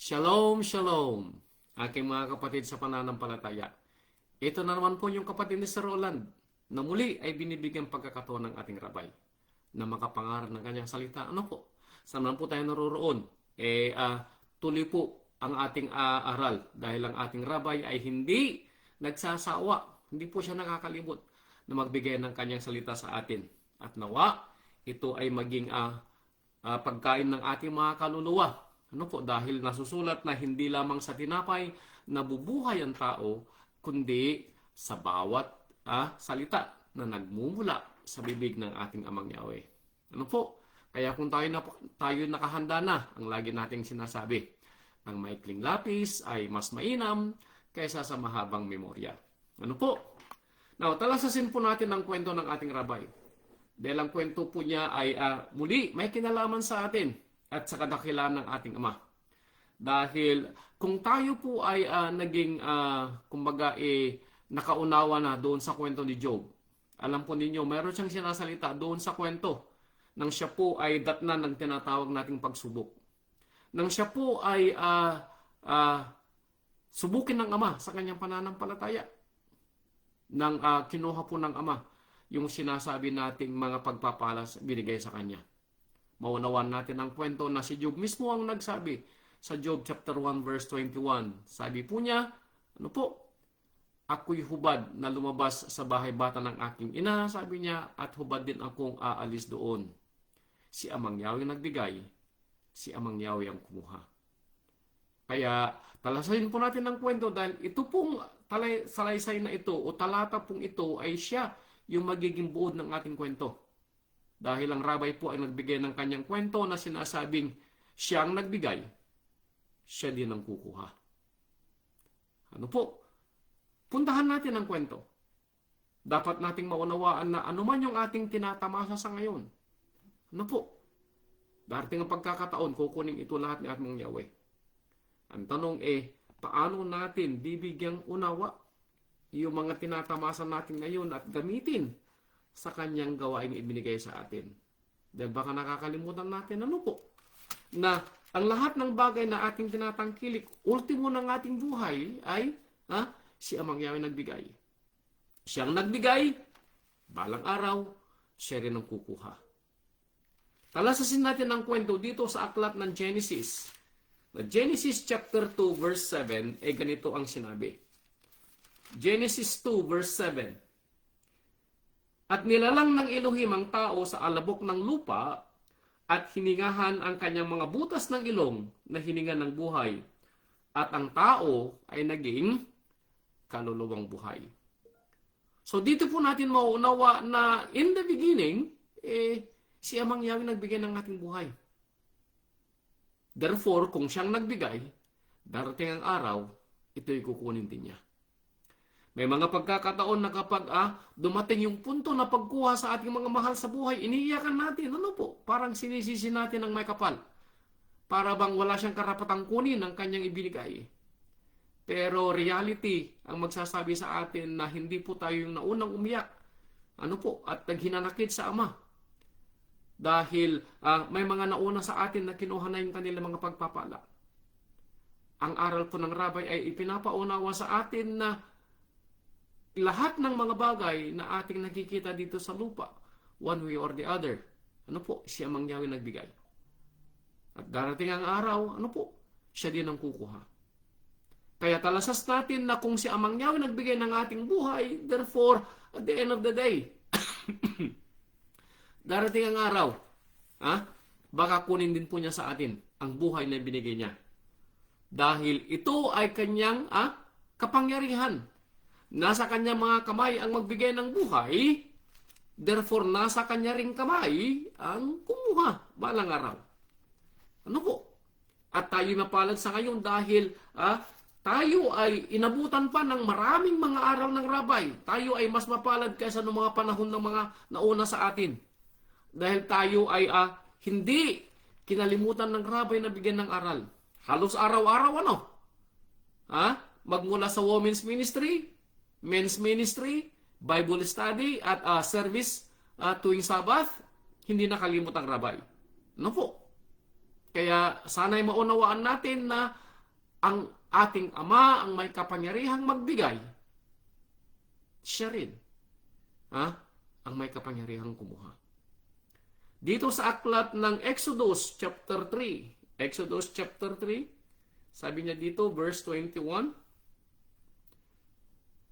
Shalom, shalom, aking mga kapatid sa pananampalataya. Ito na naman po yung kapatid ni Sir Roland na muli ay binibigyan pagkakataon ng ating rabay na makapangaral ng kanyang salita. Ano po? Saan man po tayo naroroon? Tuloy po ang ating aral dahil ang ating rabay ay hindi nagsasawa. Hindi po siya nakakalimot na magbigay ng kanyang salita sa atin. At nawa, ito ay maging pagkain ng ating mga kaluluwa. Ano po? Dahil nasusulat na hindi lamang sa tinapay nabubuhay ang tao, kundi sa bawat salita na nagmumula sa bibig ng ating Amang Yahweh. Ano po? Kaya kung tayo nakahanda na, ang lagi nating sinasabi, ang maikling lapis ay mas mainam kaysa sa mahabang memorya. Ano po? Now, talasasin po natin ang kwento ng ating rabay. Dahil ang kwento po niya ay muli may kinalaman sa atin at sa kadakilaan ng ating Ama. Dahil kung tayo po ay nakaunawa na doon sa kwento ni Job, alam po ninyo, mayroon siyang sinasalita doon sa kwento nang siya po ay datnan ng tinatawag nating pagsubok. Nang siya po ay subukin ng Ama sa kanyang pananampalataya. Nang kinuha po ng Ama yung sinasabi nating mga pagpapalas binigay sa kanya. Maunawan natin ang kwento na si Job mismo ang nagsabi sa Job chapter 1 verse 21. Sabi po niya, ano po? Ako'y hubad na lumabas sa bahay bata ng aking ina, sabi niya, at hubad din akong aalis doon. Si Amang Yahweh nagbigay, si Amang Yahweh ang kumuha. Kaya talasayin po natin ang kwento dahil ito pong salaysay na ito o talata pong ito ay siya yung magiging buod ng ating kwento. Dahil ang rabay po ay nagbigay ng kanyang kwento na sinasabing siya ang nagbigay, siya din ang kukuha. Ano po? Puntahan natin ang kwento. Dapat nating maunawaan na anuman yung ating tinatamasa sa ngayon. Ano po? Darating ang pagkakataon, kukunin ito lahat ni ating Yahweh. Ang tanong paano natin bibigyang unawa yung mga tinatamasa natin ngayon at gamitin sa kanyang gawaing ibinigay sa atin. Dahil baka nakakalimutan natin, ano po? Na ang lahat ng bagay na ating tinatangkilik, ultimo ng ating buhay ay si Amang Yahweh nagbigay. Siyang nagbigay, balang araw, siya rin ang kukuha. Talasasin natin ang kwento dito sa aklat ng Genesis. Na Genesis chapter 2 verse 7, ganito ang sinabi. Genesis 2 verse 7. At nilalang ng Elohim ang tao sa alabok ng lupa at hiningahan ang kanyang mga butas ng ilong na hininga ng buhay. At ang tao ay naging kaluluwang buhay. So dito po natin mauunawa na in the beginning, si Amang Yahweh nagbigay ng ating buhay. Therefore, kung siyang nagbigay, darating ang araw, ito'y kukunin din niya. May mga pagkakataon na kapag dumating yung punto na pagkuha sa ating mga mahal sa buhay, iniiyakan natin. Ano po? Parang sinisisi natin ang may kapal. Para bang wala siyang karapatang kunin ang kanyang ibinigay. Pero reality ang magsasabi sa atin na hindi po tayo yung naunang umiyak. Ano po? At naghinanakit sa Ama. Dahil may mga nauna sa atin na kinuha na yung kanilang mga pagpapala. Ang aral po ng rabay ay ipinapaunawa sa atin na lahat ng mga bagay na ating nakikita dito sa lupa, one way or the other, ano po, si Amang Yahweh nagbigay. At darating ang araw, ano po, siya din ang kukuha. Kaya talasas natin na kung si Amang Yahweh nagbigay ng ating buhay, therefore, at the end of the day, darating ang araw, baka kunin din po niya sa atin ang buhay na binigay niya. Dahil ito ay kanyang kapangyarihan. Nasa kanya mga kamay ang magbigay ng buhay, therefore nasa kanya ring kamay ang kumuha balang araw. Ano po? At tayo napalad sa ngayon dahil tayo ay inabutan pa ng maraming mga aral ng rabay. Tayo ay mas mapalad kaysa ng mga panahon ng mga nauna sa atin. Dahil tayo ay hindi kinalimutan ng rabay na bigyan ng aral. Halos araw-araw magmula sa women's ministry, men's ministry, Bible study, at service tuwing Sabbath, hindi nakalimot ang rabay. Ano po? Kaya sana'y maunawaan natin na ang ating Ama ang may kapangyarihang magbigay, siya rin ang may kapangyarihang kumuha. Dito sa aklat ng Exodus chapter 3, Exodus chapter 3, sabi niya dito, verse 21,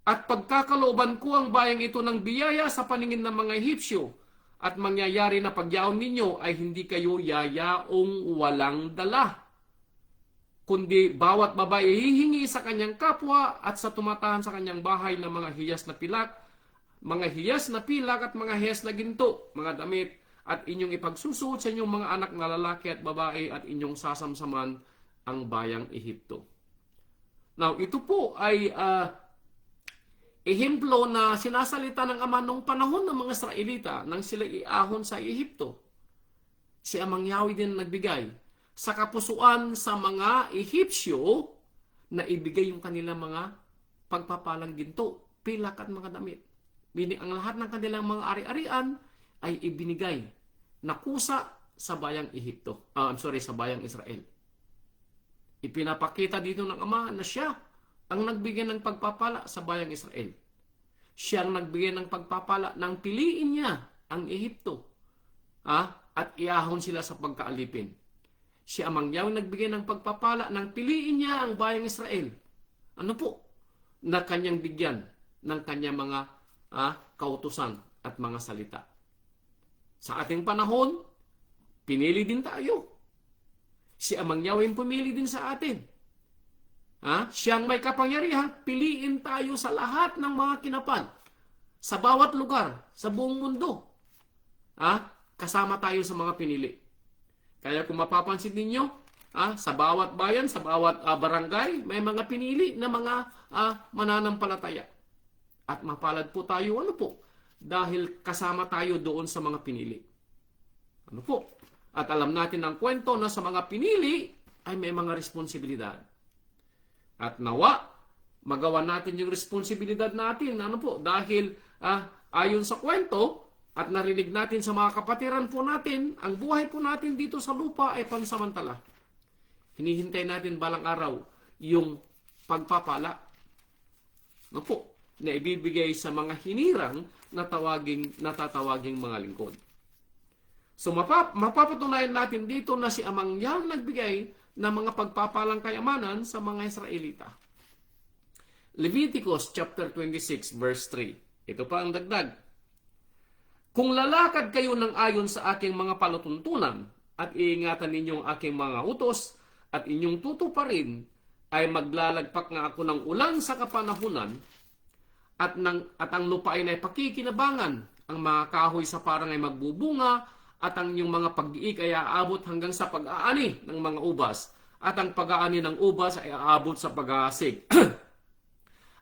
"At pagkakalooban ko ang bayang ito ng biyaya sa paningin ng mga Ehipsyo, at mangyayari na pagyaon ninyo ay hindi kayo yayaong walang dala, kundi bawat babae hihingi sa kanyang kapwa at sa tumatahan sa kanyang bahay ng mga hiyas na pilak, at mga hiyas na ginto, mga damit, at inyong ipagsusuot sa inyong mga anak na lalaki at babae, at inyong sasamsaman ang bayang Ehipto." Now, ito po ay ehemplo na sinasalita ng Ama noong panahon ng mga Israelita nang sila iahon sa Ehipto. Si Amang Yahweh din nagbigay sa kapusuan sa mga Ehipsyo na ibigay yung kanilang mga pagpapalang ginto, pilak at mga damit. Ang lahat ng kanilang mga ari-arian ay ibinigay na kusa sa bayang Ehipto. Sa bayang Israel. Ipinapakita dito ng Ama na siya ang nagbigay ng pagpapala sa bayang Israel. Siya ang nagbigay ng pagpapala nang piliin niya ang Ehipto at iahon sila sa pagkaalipin. Siya Amang Yahweh nagbigay ng pagpapala nang piliin niya ang bayang Israel. Ano po? Na kanyang bigyan ng kanyang mga kautusan at mga salita. Sa ating panahon, pinili din tayo. Si Amang Yahweh pumili din sa atin. Siyang may kapangyarihan, piliin tayo sa lahat ng mga kinapal. Sa bawat lugar, sa buong mundo. Kasama tayo sa mga pinili. Kaya kung mapapansin ninyo, sa bawat bayan, sa bawat barangay, may mga pinili na mga mananampalataya. At mapalad po tayo, dahil kasama tayo doon sa mga pinili. At alam natin ang kwento na sa mga pinili ay may mga responsibilidad. At nawa, magawa natin yung responsibilidad natin. Dahil ayon sa kwento at narinig natin sa mga kapatiran po natin, ang buhay po natin dito sa lupa ay pansamantala. Hinihintay natin balang araw yung pagpapala na ibibigay sa mga hinirang na natatawaging mga lingkod. So mapapatunayan natin dito na si Amang Yahweh nagbigay ng mga pagpapalang kayamanan sa mga Israelita. Leviticus chapter 26 verse 3. Ito pa ang dagdag. "Kung lalakad kayo ng ayon sa aking mga palutuntunan at iingatan ninyong aking mga utos at inyong tutuparin, ay maglalagpak nga ako ng ulan sa kapanahunan at ang lupain ay pakikinabangan. Ang mga kahoy sa parang ay magbubunga at ang inyong mga pag-iik ay aabot hanggang sa pag-aani ng mga ubas. At ang pag-aani ng ubas ay aabot sa pag-aasig.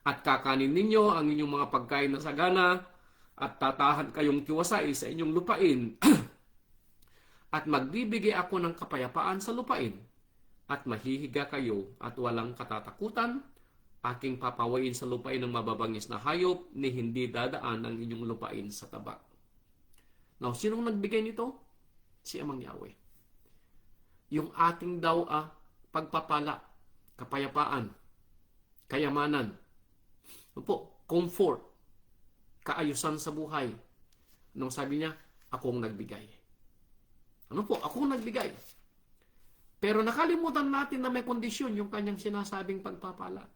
At kakanin ninyo ang inyong mga pagkain na sagana at tatahan kayong tiwasay sa inyong lupain. At magbibigay ako ng kapayapaan sa lupain at mahihiga kayo at walang katatakutan. Aking papawain sa lupain ng mababangis na hayop ni hindi dadaan ang inyong lupain sa tabak." Now, sinong nagbigay nito? Si Amang Yahweh. Yung ating daw pagpapala, kapayapaan, kayamanan, comfort, kaayusan sa buhay. Nung sabi niya, akong nagbigay. Akong nagbigay. Pero nakalimutan natin na may kondisyon yung kanyang sinasabing pagpapala.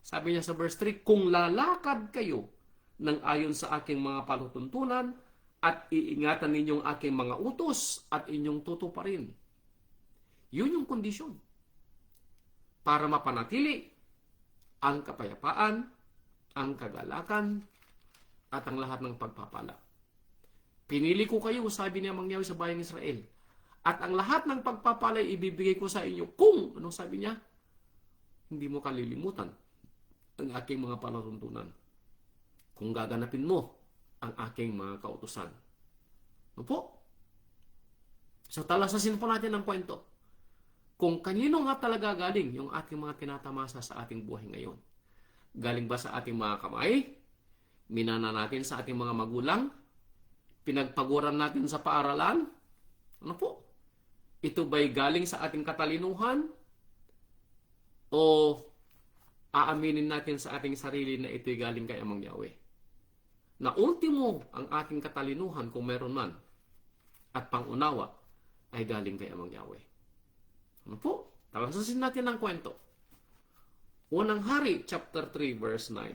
Sabi niya sa verse 3, "Kung lalakad kayo ng ayon sa aking mga palutuntunan at iingatan ninyong aking mga utos at inyong tutuparin." Yun yung kondisyon. Para mapanatili ang kapayapaan, ang kagalakan, at ang lahat ng pagpapala. "Pinili ko kayo," sabi ni Amang Yahweh sa bayang Israel. "At ang lahat ng pagpapala ibibigay ko sa inyo kung," anong sabi niya? "Hindi mo kalilimutan ang aking mga palatuntunan. Kung gaganapin mo ang aking mga kautusan." So talasasin po natin ang kwento. Kung kanino nga talaga galing yung ating mga tinatamasa sa ating buhay ngayon. Galing ba sa ating mga kamay? Minana natin sa ating mga magulang? Pinagpaguran natin sa paaralan? Ito ba'y galing sa ating katalinuhan? O aaminin natin sa ating sarili na ito'y galing kay Amang Yahweh? Na ultimo ang ating katalinuhan kung meron man at pangunawa ay galing kay Amang Yahweh. Ano po? Talasasin natin ang kwento. Unang Hari, chapter 3, verse 9.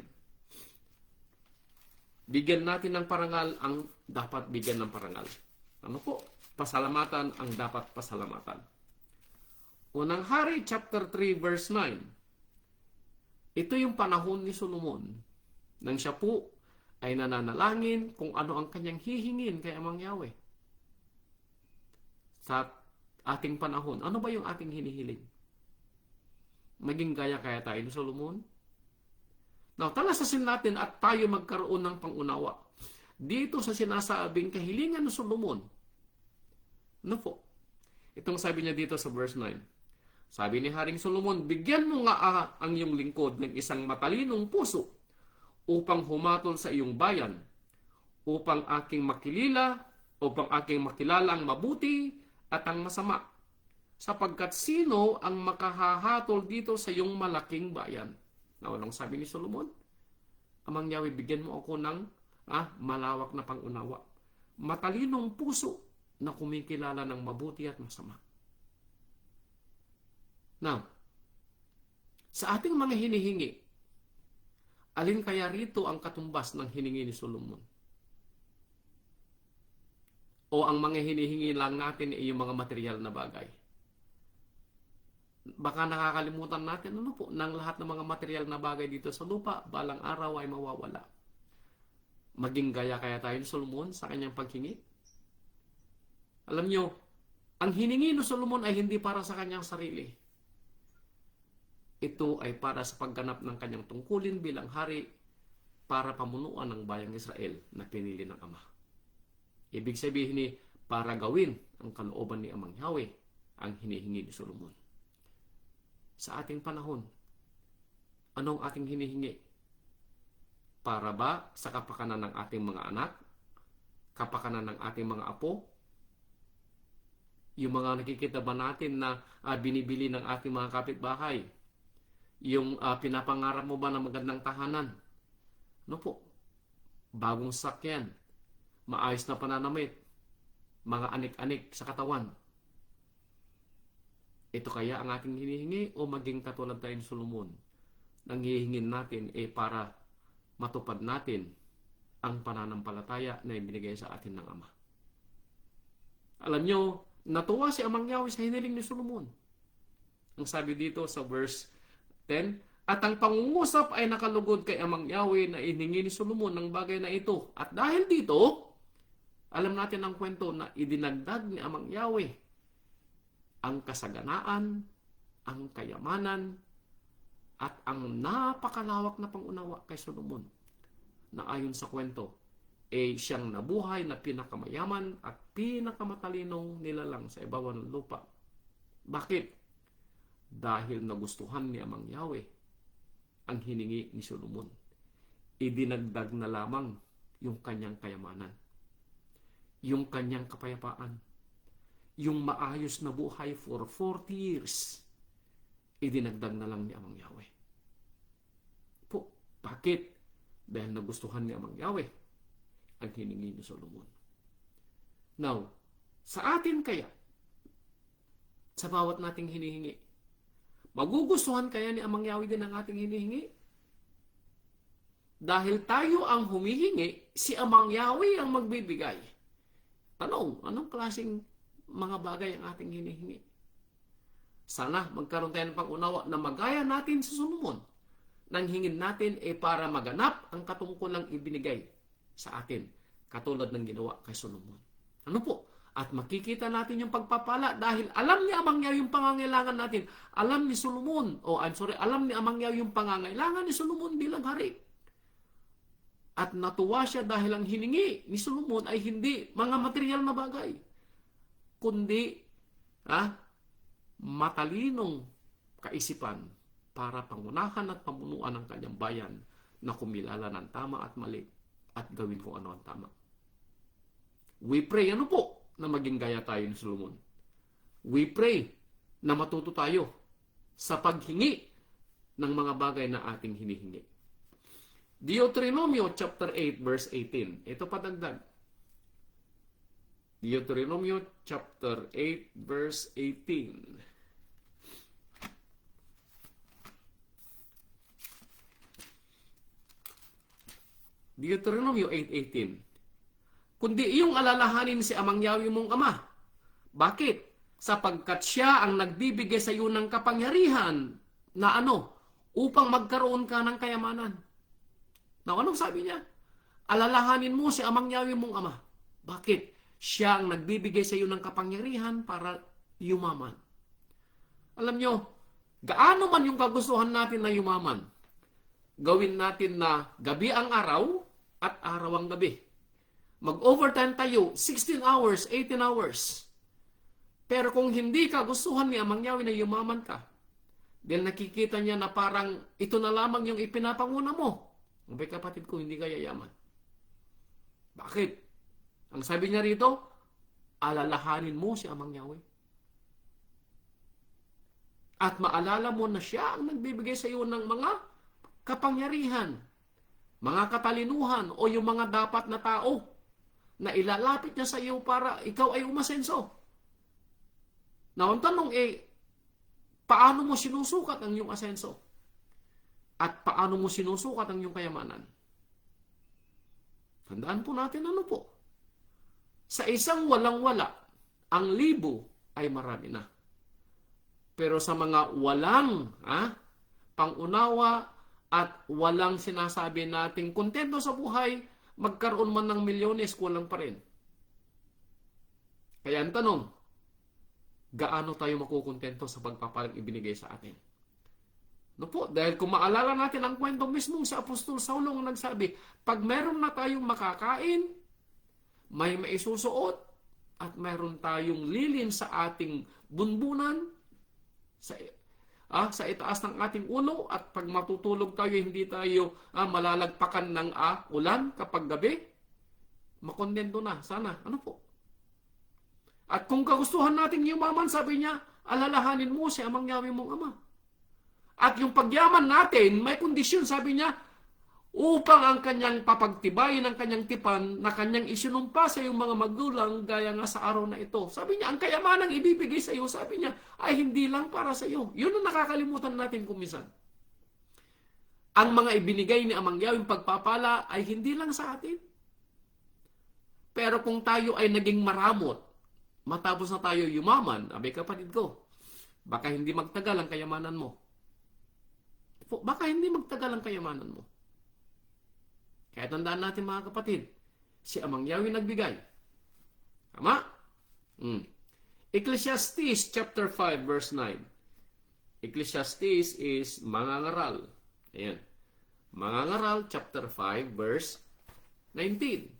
Bigyan natin ng parangal ang dapat bigyan ng parangal. Ano po? Pasalamatan ang dapat pasalamatan. Unang Hari, chapter 3, verse 9. Ito yung panahon ni Solomon nang siya po ay nananalangin kung ano ang kanyang hihingin kay Amang Yahweh. Sa ating panahon, ano ba yung ating hinihiling? Maging gaya kaya tayo ni Solomon? Now, talasasin natin at tayo magkaroon ng pangunawa dito sa sinasabing kahilingan ni Solomon. Ano po? Itong sabi niya dito sa verse 9. Sabi ni Haring Solomon, bigyan mo nga ang iyong lingkod ng isang matalinong puso upang humatol sa iyong bayan, upang aking makilala ang mabuti at ang masama, sapagkat sino ang makahahatol dito sa iyong malaking bayan? Na walang sabi ni Solomon, Amang Yahweh, bigyan mo ako ng malawak na pangunawa, matalinong puso na kumikilala ng mabuti at masama. Now, sa ating mga hinihingi, alin kaya rito ang katumbas ng hiningi ni Solomon? O ang mga hinihingi lang natin ay yung mga material na bagay? Baka nakakalimutan natin ng lahat ng mga material na bagay dito sa lupa, balang araw ay mawawala. Maging gaya kaya tayo ni Solomon sa kanyang paghingi? Alam nyo, ang hiningi ni Solomon ay hindi para sa kanyang sarili. Ito ay para sa pagganap ng kanyang tungkulin bilang hari para pamunuan ng bayang Israel na pinili ng Ama. Ibig sabihin ni para gawin ang kalooban ni Amang Yahweh ang hinihingi ni Solomon. Sa ating panahon, anong ating hinihingi? Para ba sa kapakanan ng ating mga anak? Kapakanan ng ating mga apo? Yung mga nakikita ba natin na binibili ng ating mga kapitbahay? Yung pinapangarap mo ba na magandang tahanan? Ano po? Bagong sakyan, maayos na pananamit, mga anik-anik sa katawan. Ito kaya ang ating hinihingi o maging katulad tayo ni Solomon? Nang hihingin natin para matupad natin ang pananampalataya na ibinigay sa atin ng Ama. Alam nyo, natuwa si Amang Yahweh sa hiniling ni Solomon. Ang sabi dito sa verse 10, at ang pangungusap ay nakalugod kay Amang Yahweh na iningi ni Solomon ng bagay na ito. At dahil dito, alam natin ang kwento na idinagdag ni Amang Yahweh ang kasaganaan, ang kayamanan, at ang napakalawak na pangunawa kay Solomon. Na ayon sa kwento, siyang nabuhay na pinakamayaman at pinakamatalinong nilalang sa ibabaw ng lupa. Bakit? Dahil nagustuhan ni Amang Yahweh ang hiningi ni Solomon. Idinagdag na lamang yung kanyang kayamanan, yung kanyang kapayapaan, yung maayos na buhay for 40 years. Idinagdag na lang ni Amang Yahweh. Po, bakit? Dahil nagustuhan ni Amang Yahweh ang hiningi ni Solomon. Now, sa atin kaya, sa bawat nating hinihingi, magugustuhan kaya ni Amang Yahweh din ang ating hinihingi? Dahil tayo ang humihingi, si Amang Yahweh ang magbibigay. Tanong, anong klaseng mga bagay ang ating hinihingi? Sana magkaroon tayo ng pangunawa na magaya natin sa Solomon. Nang hingin natin para maganap ang katungkulang ibinigay sa atin, katulad ng ginawa kay Solomon. Ano po? At makikita natin yung pagpapala dahil alam ni Amang Yahweh yung pangangailangan natin. Alam ni Solomon, alam ni Amang Yahweh yung pangangailangan ni Solomon bilang hari. At natuwa siya dahil ang hiningi ni Solomon ay hindi mga material na bagay, kundi matalinong kaisipan para pangunahan at pamunuan ng kanyang bayan na kumilala ng tama at mali at gawin kung ano ang tama. We pray, ano po? Na maging gaya tayo ni Solomon. We pray na matuto tayo sa paghingi ng mga bagay na ating hinihingi. Deuteronomio chapter 8 verse 18. Ito pa dagdag. Deuteronomio chapter 8 verse 18. Deuteronomio 8:18. Kundi iyong alalahanin si Amang Yahweh mong Ama. Bakit? Sapagkat siya ang nagbibigay sa iyo ng kapangyarihan na upang magkaroon ka ng kayamanan. Now, anong sabi niya? Alalahanin mo si Amang Yahweh mong Ama. Bakit? Siya ang nagbibigay sa iyo ng kapangyarihan para yumaman. Alam nyo, gaano man yung kagustuhan natin na yumaman, gawin natin na gabi ang araw at araw ang gabi. Mag-overtime tayo, 16 hours, 18 hours. Pero kung hindi ka gustuhan ni Amang Yahweh na yumaman ka, dahil nakikita niya na parang ito na lamang yung ipinapanguna mo, abay kapatid ko, hindi ka yayaman. Bakit? Ang sabi niya rito, alalahanin mo si Amang Yahweh. At maalala mo na siya ang nagbibigay sa iyo ng mga kapangyarihan, mga katalinuhan, o yung mga dapat na tao na ilalapit niya sa iyo para ikaw ay umasenso. Now, ang tanong paano mo sinusukat ang iyong asenso? At paano mo sinusukat ang iyong kayamanan? Tandaan po natin po. Sa isang walang-wala, ang libo ay marami na. Pero sa mga walang pangunawa at walang sinasabi nating kontento sa buhay, magkaroon man ng milyones, kulang pa rin. Kaya ang tanong, gaano tayo makukontento sa pagpapalang ibinigay sa atin? Dahil kung maalala natin ang kwento mismo sa Apostol Saulo ang nagsabi, pag meron na tayong makakain, may maisusuot, at meron tayong lilin sa ating bunbunan, sa itaas ng ating ulo, at pag matutulog tayo, hindi tayo malalagpakan ng ulan kapag gabi, makontento na. Sana. At kung kagustuhan nating yumaman, sabi niya, alalahanin mo si Amang Yahweh mong Ama. At yung pagyaman natin, may kondisyon, sabi niya, upang ang kanyang papagtibayin ang kanyang tipan na kanyang isinumpa sa iyong mga magulang gaya nga sa araw na ito. Sabi niya, ang kayamanang ibibigay sa iyo, sabi niya, ay hindi lang para sa iyo. Yun ang nakakalimutan natin kuminsan. Ang mga ibinigay ni Amang Yahweh, yung pagpapala, ay hindi lang sa atin. Pero kung tayo ay naging maramot, matapos na tayo yumaman, abay kapatid ko, baka hindi magtagal ang kayamanan mo. Baka hindi magtagal ang kayamanan mo. Kaya tandaan natin mga kapatid, si Amang Yahweh nagbigay. Tama? Ecclesiastes chapter 5 verse 9. Ecclesiastes is mangangaral. Ayan. Mangangaral chapter 5 verse 19.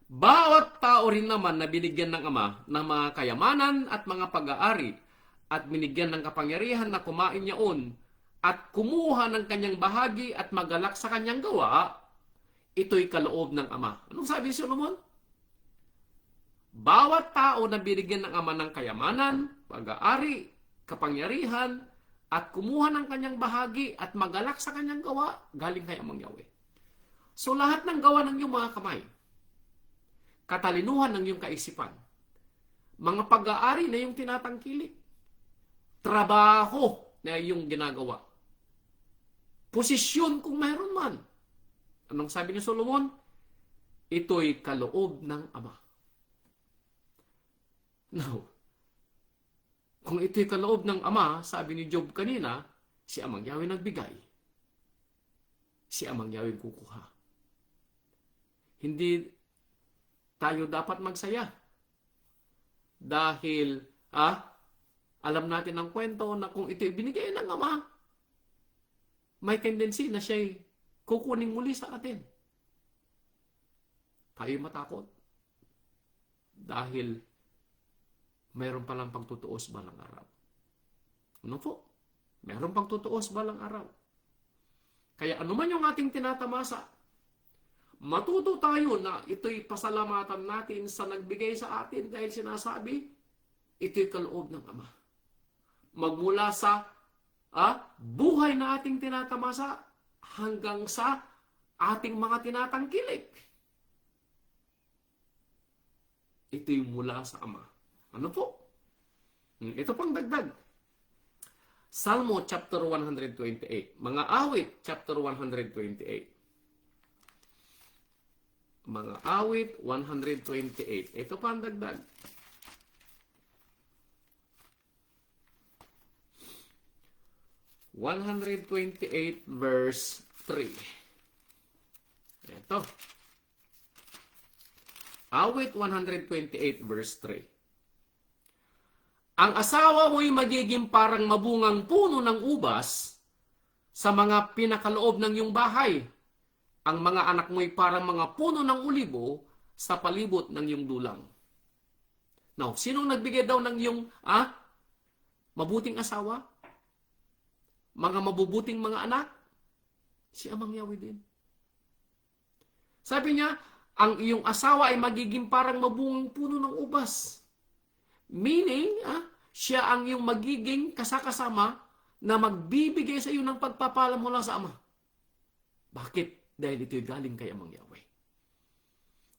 Bawat tao rin naman na binigyan ng Ama ng mga kayamanan at mga pag-aari at binigyan ng kapangyarihan na kumain niyaon at kumuha ng kanyang bahagi at magalak sa kanyang gawa, ito'y kaloob ng Ama. Anong sabi ni Solomon? Bawat tao na binigyan ng Ama ng kayamanan, pag-aari, kapangyarihan, at kumuha ng kanyang bahagi at magalak sa kanyang gawa, galing kay Amang Yahweh. So lahat ng gawa ng iyong mga kamay, katalinuhan ng iyong kaisipan, mga pag-aari na iyong tinatangkilik, trabaho na iyong ginagawa, posisyon kung mayroon man. Anong sabi ni Solomon? Ito'y kaloob ng Ama. Now, kung ito'y kaloob ng Ama, sabi ni Job kanina, si Amang Yahweh nagbigay. Si Amang Yahweh kukuha. Hindi tayo dapat magsaya. Dahil, alam natin ang kwento na kung ito'y binigay ng Ama, may tendency na siya'y kukunin muli sa atin. Tayo matakot. Dahil mayroon palang pagtutuos balang araw. Ano po? Mayroon pagtutuos balang araw. Kaya anuman yung ating tinatamasa, matuto tayo na ito'y pasalamatan natin sa nagbigay sa atin dahil sinasabi, Ito'y kaloob ng Ama. Magmula sa buhay na ating tinatamasa hanggang sa ating mga tinatangkilik. Ito'y mula sa Ama. Ano po? Ito pang dagdag. Salmo chapter 128. Mga awit chapter 128. Mga awit 128. Ito pa ang dagdag. verse 3. Ito. Awit 128 verse 3. Ang asawa mo'y magiging parang mabungang puno ng ubas sa mga pinakaloob ng iyong bahay. Ang mga anak mo'y parang mga puno ng ulibo sa palibot ng iyong dulang. Now, sinong nagbigay daw ng iyong mabuting asawa? Mga mabubuting mga anak? Si Amang Yahweh din. Sabi niya, ang iyong asawa ay magiging parang mabungang puno ng ubas. Meaning, siya ang iyong magiging kasakasama na magbibigay sa iyo ng pagpapala mula sa Ama. Bakit? Dahil ito'y galing kay Amang Yahweh.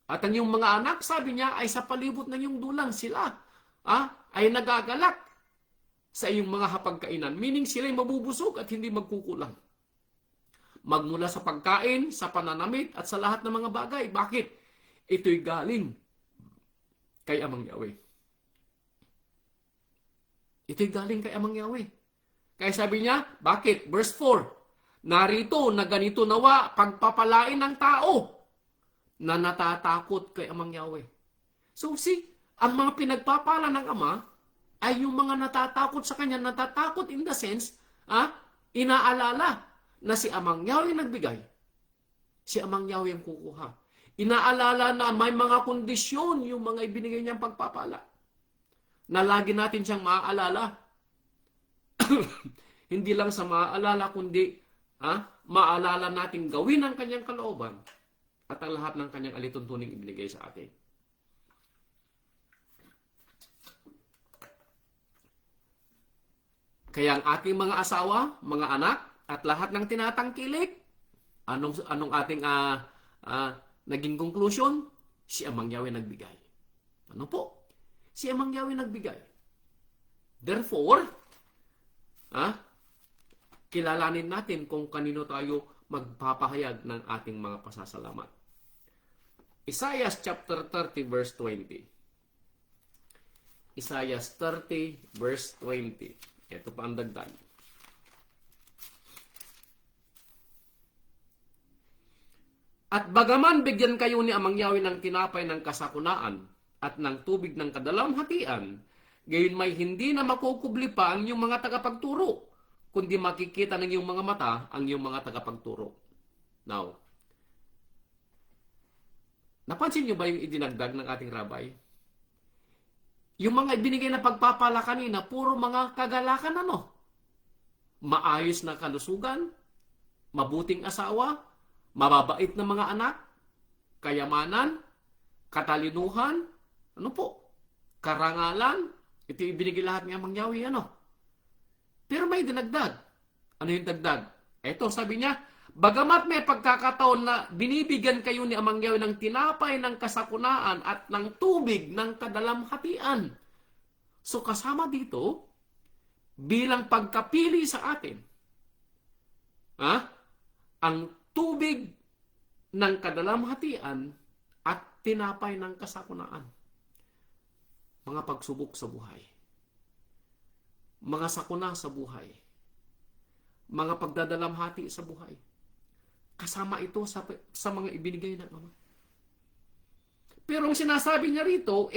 At ang iyong mga anak, sabi niya, ay sa palibot ng iyong dulang sila. Ay nagagalak sa iyong mga hapagkainan. Meaning, sila'y mabubusog at hindi magkukulang. Magmula sa pagkain, sa pananamit, at sa lahat ng mga bagay. Bakit? Ito'y galing kay Amang Yahweh. Ito'y galing kay Amang Yahweh. Kaya sabi niya, bakit? Verse 4, narito na ganito nawa pagpapalain ng tao na natatakot kay Amang Yahweh. So see, ang mga pinagpapala ng Ama ay yung mga natatakot sa Kanya. Natatakot in the sense, inaalala na si Amang Yahweh nagbigay. Si Amang Yahweh ang kukuha. Inaalala na may mga kondisyon yung mga ibinigay niyang pagpapala. Na lagi natin siyang maaalala. Hindi lang sa maaalala, kundi maalala natin gawin ang kanyang kalooban at ang lahat ng kanyang alituntuning ibinigay sa atin. Kaya ang ating mga asawa, mga anak, at lahat ng tinatangkilik, anong ating naging conclusion? Si Amang Yahweh nagbigay. Ano po? Si Amang Yahweh nagbigay. Therefore, kilalanin natin kung kanino tayo magpapahayag ng ating mga pasasalamat. Isaiah chapter 30 verse 20. Isaiah 30 verse 20. Ito pa ang dagdag. At bagaman bigyan kayo ni Amang Yahweh ng tinapay ng kasakunaan at ng tubig ng kadalamhatian, gayon may hindi na makukubli pa ang iyong mga tagapagturo, kundi makikita ng iyong mga mata ang iyong mga tagapagturo. Now, napansin niyo ba yung idinagdag ng ating rabbi? Yung mga ibinigay na pagpapala kanina, puro mga kagalakan maayos na kalusugan, mabuting asawa, mababait na mga anak, kayamanan, katalinuhan, karangalan. Ito ibinigay lahat ng Amang Yahweh, Pero may dinagdag. Ano yung dagdag? Ito, sabi niya, bagamat may pagkakataon na binibigyan kayo ni Amang Yahweh ng tinapay ng kasakunaan at ng tubig ng kadalamhatian. So kasama dito, bilang pagkapili sa atin, ang tubig ng kadalamhatian at tinapay ng kasakunaan. Mga pagsubok sa buhay. Mga sakuna sa buhay. Mga pagdadalamhati sa buhay. Kasama ito sa mga ibinigay ng Ama. Pero ang sinasabi niya rito,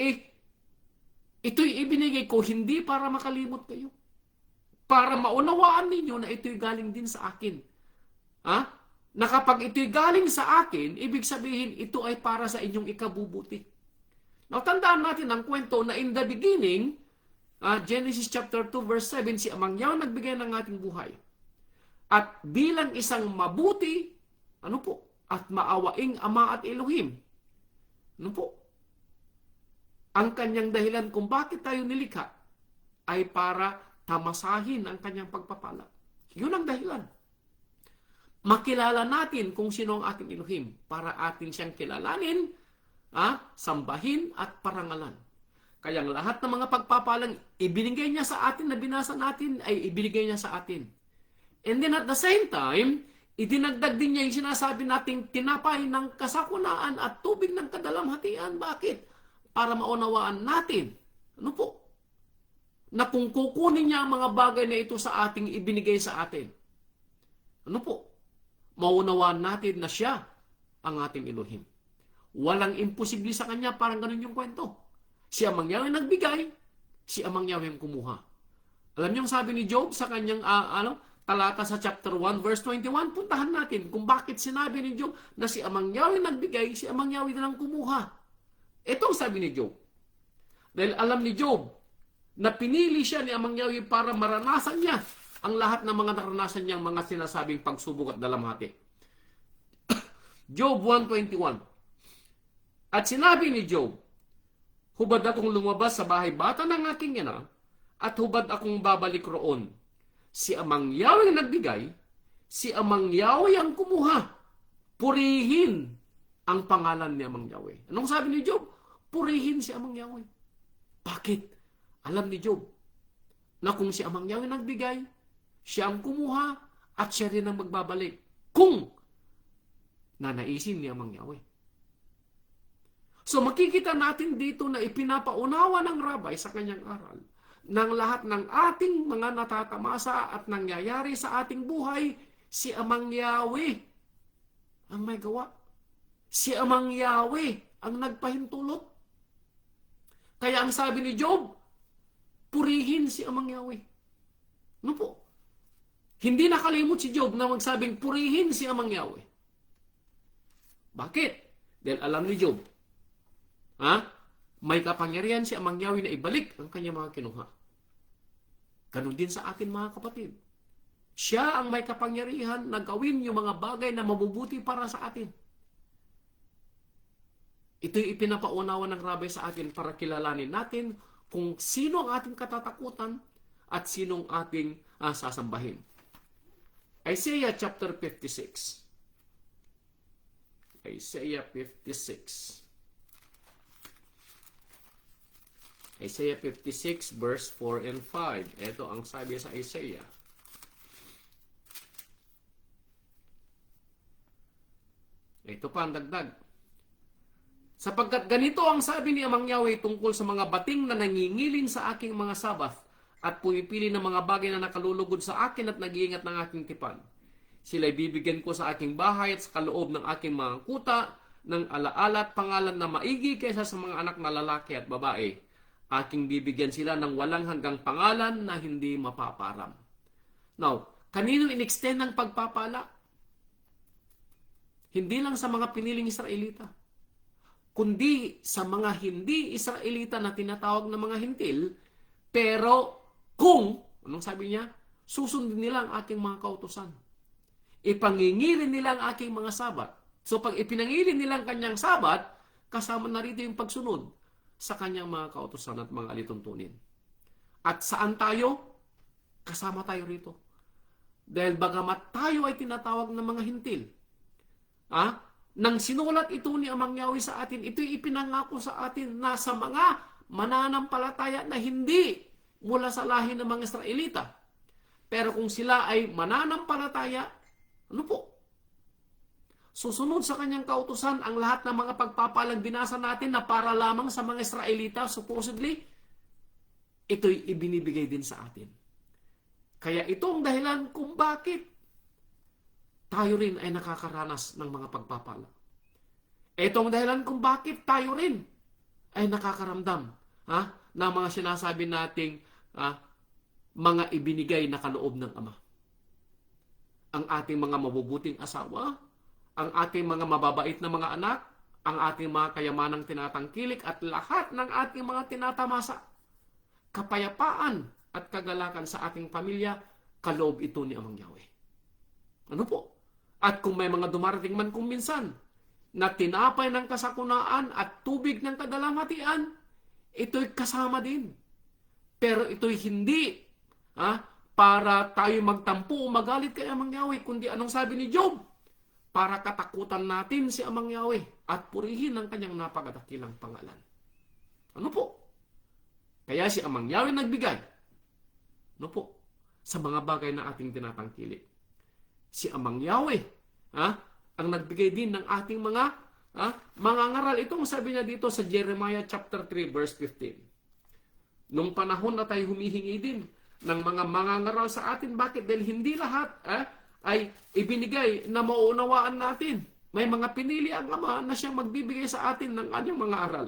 ito'y ibinigay ko hindi para makalimot kayo. Para maunawaan ninyo na ito'y galing din sa akin. Na kapag ito'y galing sa akin, ibig sabihin ito ay para sa inyong ikabubuti. Now, tandaan natin ang kwento na in the beginning, Genesis chapter 2 verse 7, si Amang Yahweh nagbigay ng ating buhay. At bilang isang mabuti, at maawaing Ama at Elohim, Ang kanyang dahilan kung bakit tayo nilikha ay para tamasahin ang kanyang pagpapala. Yun ang dahilan. Makilala natin kung sino ang ating Elohim para atin siyang kilalanin, sambahin at parangalan. Kaya ang lahat ng mga pagpapalang ibinigay niya sa atin na binasa natin ay ibinigay niya sa atin. And then at the same time, idinagdag din niya yung sinasabi nating tinapay ng kasakunaan at tubig ng kadalamhatian. Bakit? Para maunawaan natin, na kung kukunin niya ang mga bagay na ito sa ating ibinigay sa atin, maunawaan natin na siya ang ating Elohim. Walang imposible sa kanya, parang ganun yung kwento. Si Amang Yahweh nagbigay, si Amang Yahweh ang kumuha. Alam niyo ang sabi ni Job sa kanyang talata sa chapter 1 verse 21, puntahan natin kung bakit sinabi ni Job na si Amang Yahweh nagbigay, si Amang Yahweh na lang kumuha. Ito ang sabi ni Job. Dahil alam ni Job na pinili siya ni Amang Yahweh para maranasan niya ang lahat ng mga naranasan niyang mga sinasabing pagsubok at dalamhati. Job 1:21. At sinabi ni Job, hubad akong lumabas sa bahay bata ng aking ina, at hubad akong babalik roon. Si Amang Yahweh nagbigay, si Amang Yahweh ang kumuha. Purihin ang pangalan ni Amang Yahweh. Anong sabi ni Job? Purihin si Amang Yahweh. Bakit? Alam ni Job na kung si Amang Yahweh nagbigay, siya ang kumuha at siya rin ang magbabalik kung nanaisin ni Amang Yahweh. So makikita natin dito na ipinapaunawa ng rabbi sa kanyang aral ng lahat ng ating mga natatamasa at nangyayari sa ating buhay, si Amang Yahweh ang may gawa. Si Amang Yahweh ang nagpahintulot. Kaya ang sabi ni Job, purihin si Amang Yahweh. Ano po? Hindi nakalimot si Job na magsabing purihin si Amang Yahweh. Bakit? Dahil alam ni Job, may kapangyarihan si Amang Yahweh na ibalik ang kanyang mga kinuha. Ganon din sa atin mga kapatid. Siya ang may kapangyarihan na gawin yung mga bagay na mabubuti para sa atin. Ito'y ipinapaunawa ng rabbi sa atin para kilalanin natin kung sino ang ating katatakutan at sino ang ating sasambahin. Isaiah chapter 56. Isaiah 56. Isaiah 56 verse 4 and 5. Ito ang sabi sa Isaiah. Ito pa ang dagdag. Sapagkat ganito ang sabi ni Amang Yahweh tungkol sa mga bating na nangingilin sa aking mga sabath at pumipili ng mga bagay na nakalulugod sa akin at nag-iingat ng aking tipan. Sila'y bibigyan ko sa aking bahay at sa kaloob ng aking mga kuta ng alaala at pangalan na maigi kaysa sa mga anak na lalaki at babae. Aking bibigyan sila ng walang hanggang pangalan na hindi mapaparam. Now, kanino in-extend ng pagpapala? Hindi lang sa mga piniling Israelita, kundi sa mga hindi Israelita na tinatawag na mga hintil, pero kung, anong sabi niya? Susundin nila ang aking mga kautusan. Ipangingilin nila ang aking mga sabat. So pag ipinangilin nila ang kanyang sabat, kasama na rito yung pagsunod sa kanyang mga kautusan at mga alituntunin. At saan tayo? Kasama tayo rito. Dahil bagamat tayo ay tinatawag ng mga hintil, nang sinulat ito ni Amang Yahweh sa atin, ito'y ipinangako sa atin na sa mga mananampalataya na hindi mula sa lahi ng mga Israelita. Pero kung sila ay mananampalataya, susunod sa kanyang kautusan ang lahat ng mga pagpapalang binasa natin na para lamang sa mga Israelita, supposedly, ito'y ibinibigay din sa atin. Kaya ito ang dahilan kung bakit tayo rin ay nakakaranas ng mga pagpapala. Ito ang dahilan kung bakit tayo rin ay nakakaramdam ng mga sinasabi nating mga ibinigay na kaloob ng Ama. Ang ating mga mabubuting asawa, ang ating mga mababait na mga anak, ang ating mga kayamanang tinatangkilik at lahat ng ating mga tinatamasa. Kapayapaan at kagalakan sa ating pamilya, kaloob ito ni Amang Yahweh. Ano po? At kung may mga dumarating man kung minsan na tinapay ng kasakunaan at tubig ng kadalamhatian, ito'y kasama din. Pero ito'y hindi para tayo magtampo o magalit kay Amang Yahweh, kundi anong sabi ni Job? Para katakutan natin si Amang Yahweh at purihin ang kanyang napakadakilang pangalan. Ano po? Kaya si Amang Yahweh nagbigay. Ano po? Sa mga bagay na ating tinatangkilik. Si Amang Yahweh, ang nagbigay din ng ating mga ngaral. Itong sabi niya dito sa Jeremiah chapter 3 verse 15. Nung panahon na tayo humihingi din ng mga mangangaral sa atin. Bakit? Dahil hindi lahat ay ibinigay na mauunawaan natin. May mga pinili ang Ama na siyang magbibigay sa atin ng kanyang mga aral.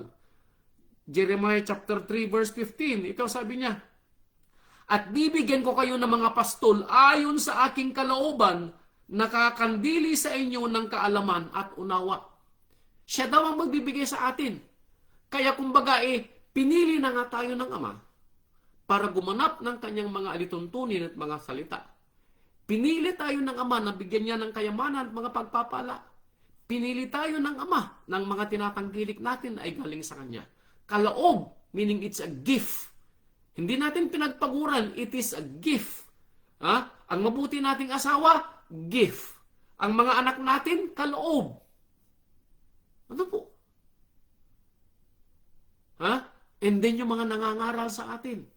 Jeremiah chapter 3 verse 15. Ito sabi niya, at bibigyan ko kayo ng mga pastol ayon sa aking kalooban, nakakandili sa inyo ng kaalaman at unawa. Siya daw ang magbibigay sa atin. Kaya kumbaga pinili na nga tayo ng Ama para gumanap ng kanyang mga alituntunin at mga salita. Pinili tayo ng Ama na bigyan niya ng kayamanan at mga pagpapala. Pinili tayo ng Ama ng mga tinatangkilik natin ay galing sa Kanya. Kaloob, meaning it's a gift. Hindi natin pinagpaguran, it is a gift. Ang mabuti nating asawa, gift. Ang mga anak natin, kaloob. Ano po? And then yung mga nangangaral sa atin.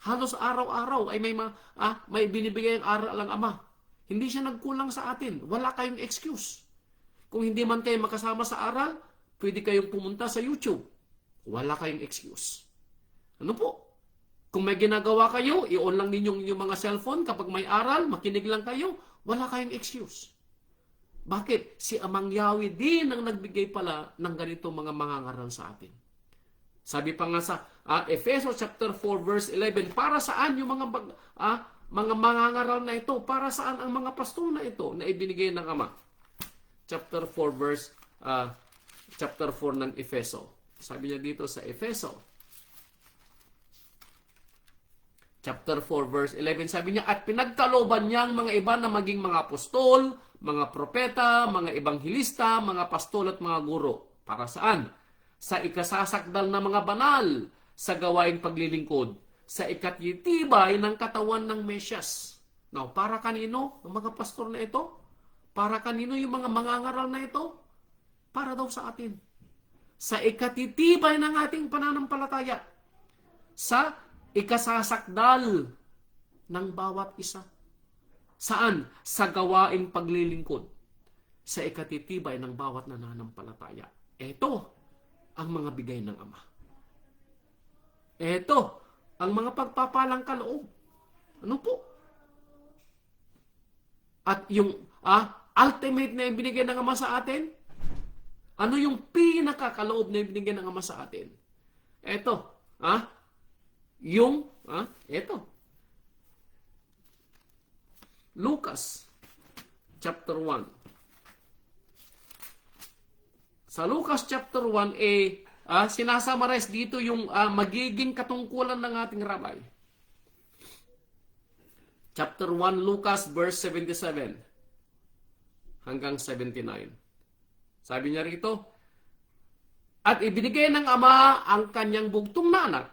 Halos araw-araw ay may binibigay ang aral ang Ama. Hindi siya nagkulang sa atin. Wala kayong excuse. Kung hindi man kayo makasama sa aral, pwede kayong pumunta sa YouTube. Wala kayong excuse. Ano po? Kung may ginagawa kayo, i-on lang ninyo yung mga cellphone. Kapag may aral, makinig lang kayo. Wala kayong excuse. Bakit? Si Amang Yahweh din ang nagbigay pala ng ganito mga mangangaral sa atin. Sabi pa nga sa Efeso chapter 4 verse 11, para saan yung mga mangangaral na ito? Para saan ang mga pastol na ito na ibinigay ng Ama? Chapter 4 verse chapter 4 ng Efeso. Sabi niya dito sa Efeso chapter 4 verse 11, sabi niya, at pinagkalooban niya ang mga iba na maging mga apostol, mga propeta, mga ebanghilista, mga pastol at mga guro. Para saan? Sa ikasasakdal na mga banal, sa gawaing paglilingkod, sa ikatitibay ng katawan ng Mesyas. Now, para kanino ang mga pastor na ito? Para kanino yung mga mangangaral na ito? Para daw sa atin. Sa ikatitibay ng ating pananampalataya. Sa ikasasakdal ng bawat isa. Saan? Sa gawaing paglilingkod. Sa ikatitibay ng bawat nananampalataya. Ito ang mga bigay ng Ama. Ito ang mga pagpapalang kaloob. Ano po? At yung ultimate na ibinigay ng Ama sa atin? Ano yung pinakakaloob na ibinigay ng Ama sa atin? Ito. Ito. Lucas chapter 1. Sa Lucas chapter 1, sinasummarize dito yung magiging katungkulan ng ating rabay. Chapter 1, Lucas, verse 77 hanggang 79. Sabi niya rito, at ibinigay ng Ama ang kanyang bugtong na anak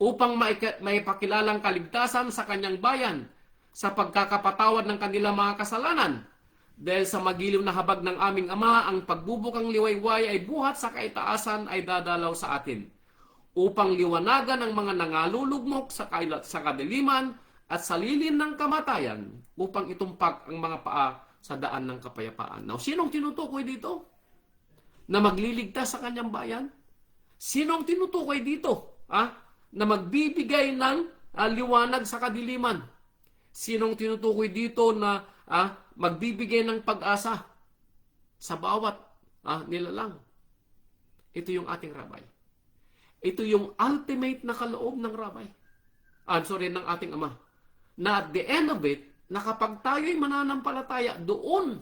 upang maipakilalang kaligtasan sa kanyang bayan sa pagkakapatawad ng kanilang mga kasalanan. Dahil sa magiliw na habag ng aming Ama, ang pagbubukang liwayway ay buhat sa kaitaasan ay dadalaw sa atin, upang liwanagan ang mga nangalulugmok sa kadiliman at sa lilin ng kamatayan, upang itumpak ang mga paa sa daan ng kapayapaan. Now, sinong tinutukoy dito? Na magliligtas sa kanyang bayan? Sinong tinutukoy dito? Na magbibigay ng liwanag sa kadiliman? Sinong tinutukoy dito na magbibigay ng pag-asa sa bawat nilalang? Ito yung ating rabay. Ito yung ultimate na kaloob ng rabay. Ng ating Ama. Na at the end of it, na kapag tayo'y mananampalataya doon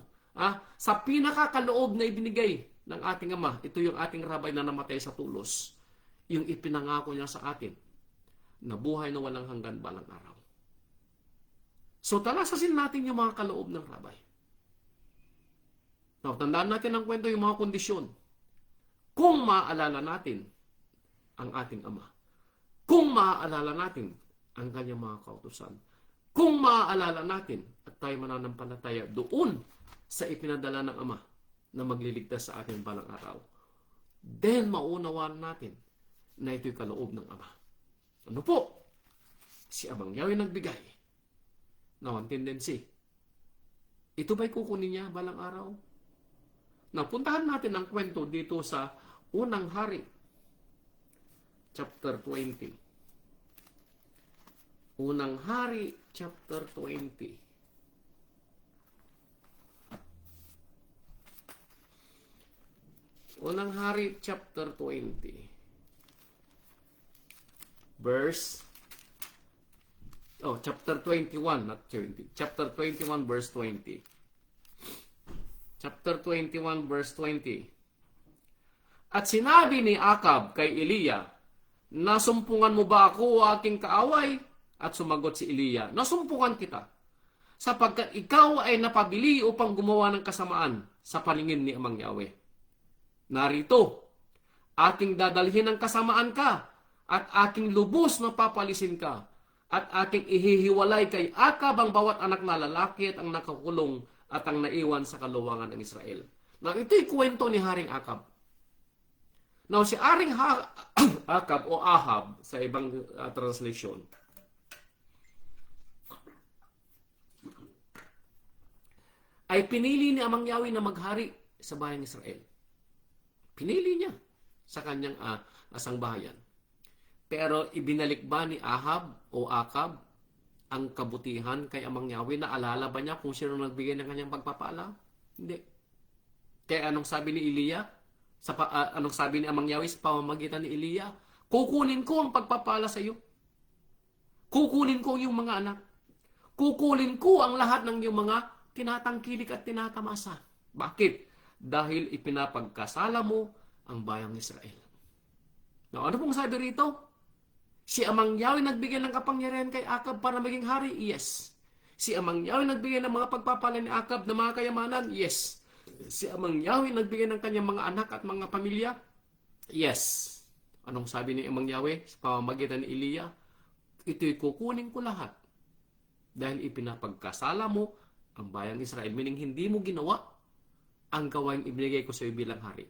sa pinakakaloob na ibinigay ng ating Ama, ito yung ating rabay na namatay sa tulos. Yung ipinangako niya sa atin na buhay na walang hanggan balang araw. So, talasasin natin yung mga kaloob ng rabay. Now, tandaan natin ang kwento yung mga kondisyon. Kung maaalala natin ang ating Ama. Kung maaalala natin ang kanyang mga kautusan. Kung maaalala natin at tayo mananampalataya doon sa ipinadala ng Ama na magliligtas sa ating balang araw, then maunawaan natin na ito'y kaloob ng Ama. Ano po? Si Amang Yahweh nagbigay ng one tendency. Ito ba'y kukunin niya balang araw? Napuntahan natin ang kwento dito sa Unang Hari, chapter 20. Unang Hari, chapter 20. Unang Hari, chapter 20. Chapter 21, not 20. Chapter 21, verse 20. Chapter 21, verse 20. At sinabi ni Akab kay Eliya, nasumpungan mo ba ako o aking kaaway? At sumagot si Eliya, nasumpungan kita, sapagkat ikaw ay napabili upang gumawa ng kasamaan sa paningin ni Amang Yahweh. Narito, aking dadalhin ng kasamaan ka, at aking lubos na papalisin ka, at aking ihihiwalay kay Akab ang bawat anak na lalaki at ang nakakulong at ang naiwan sa kaluwangan ng Israel. Now, ito'y kwento ni Haring Akab. Now, si Haring Akab o Ahab sa ibang translation, ay pinili ni Amang Yahweh na maghari sa bayang Israel. Pinili niya sa kanyang sangbahayan. Pero ibinalik ba ni Ahab o Akab ang kabutihan kay Amang Yahweh? Naalala ba niya kung sino nagbigay ng kanyang pagpapala? Hindi. Kaya anong sabi ni Eliya? Anong sabi ni Amang Yahweh sa pamamagitan ni Eliya? Kukunin ko ang pagpapala sa iyo. Kukunin ko yung mga anak. Kukunin ko ang lahat ng yung mga tinatangkilik at tinatamasa. Bakit? Dahil ipinapagkasala mo ang bayang Israel. Now, ano pong sabi rito? Si Amang Yahweh nagbigay ng kapangyarihan kay Akab para maging hari? Yes. Si Amang Yahweh nagbigay ng mga pagpapala ni Akab na mga kayamanan? Yes. Si Amang Yahweh nagbigay ng kanyang mga anak at mga pamilya? Yes. Anong sabi ni Amang Yahweh sa pamamagitan ni Eliya? Ito'y kukunin ko lahat. Dahil ipinapagkasala mo ang bayang Israel. Meaning, hindi mo ginawa ang gawain ibinigay ko sa iyo bilang hari.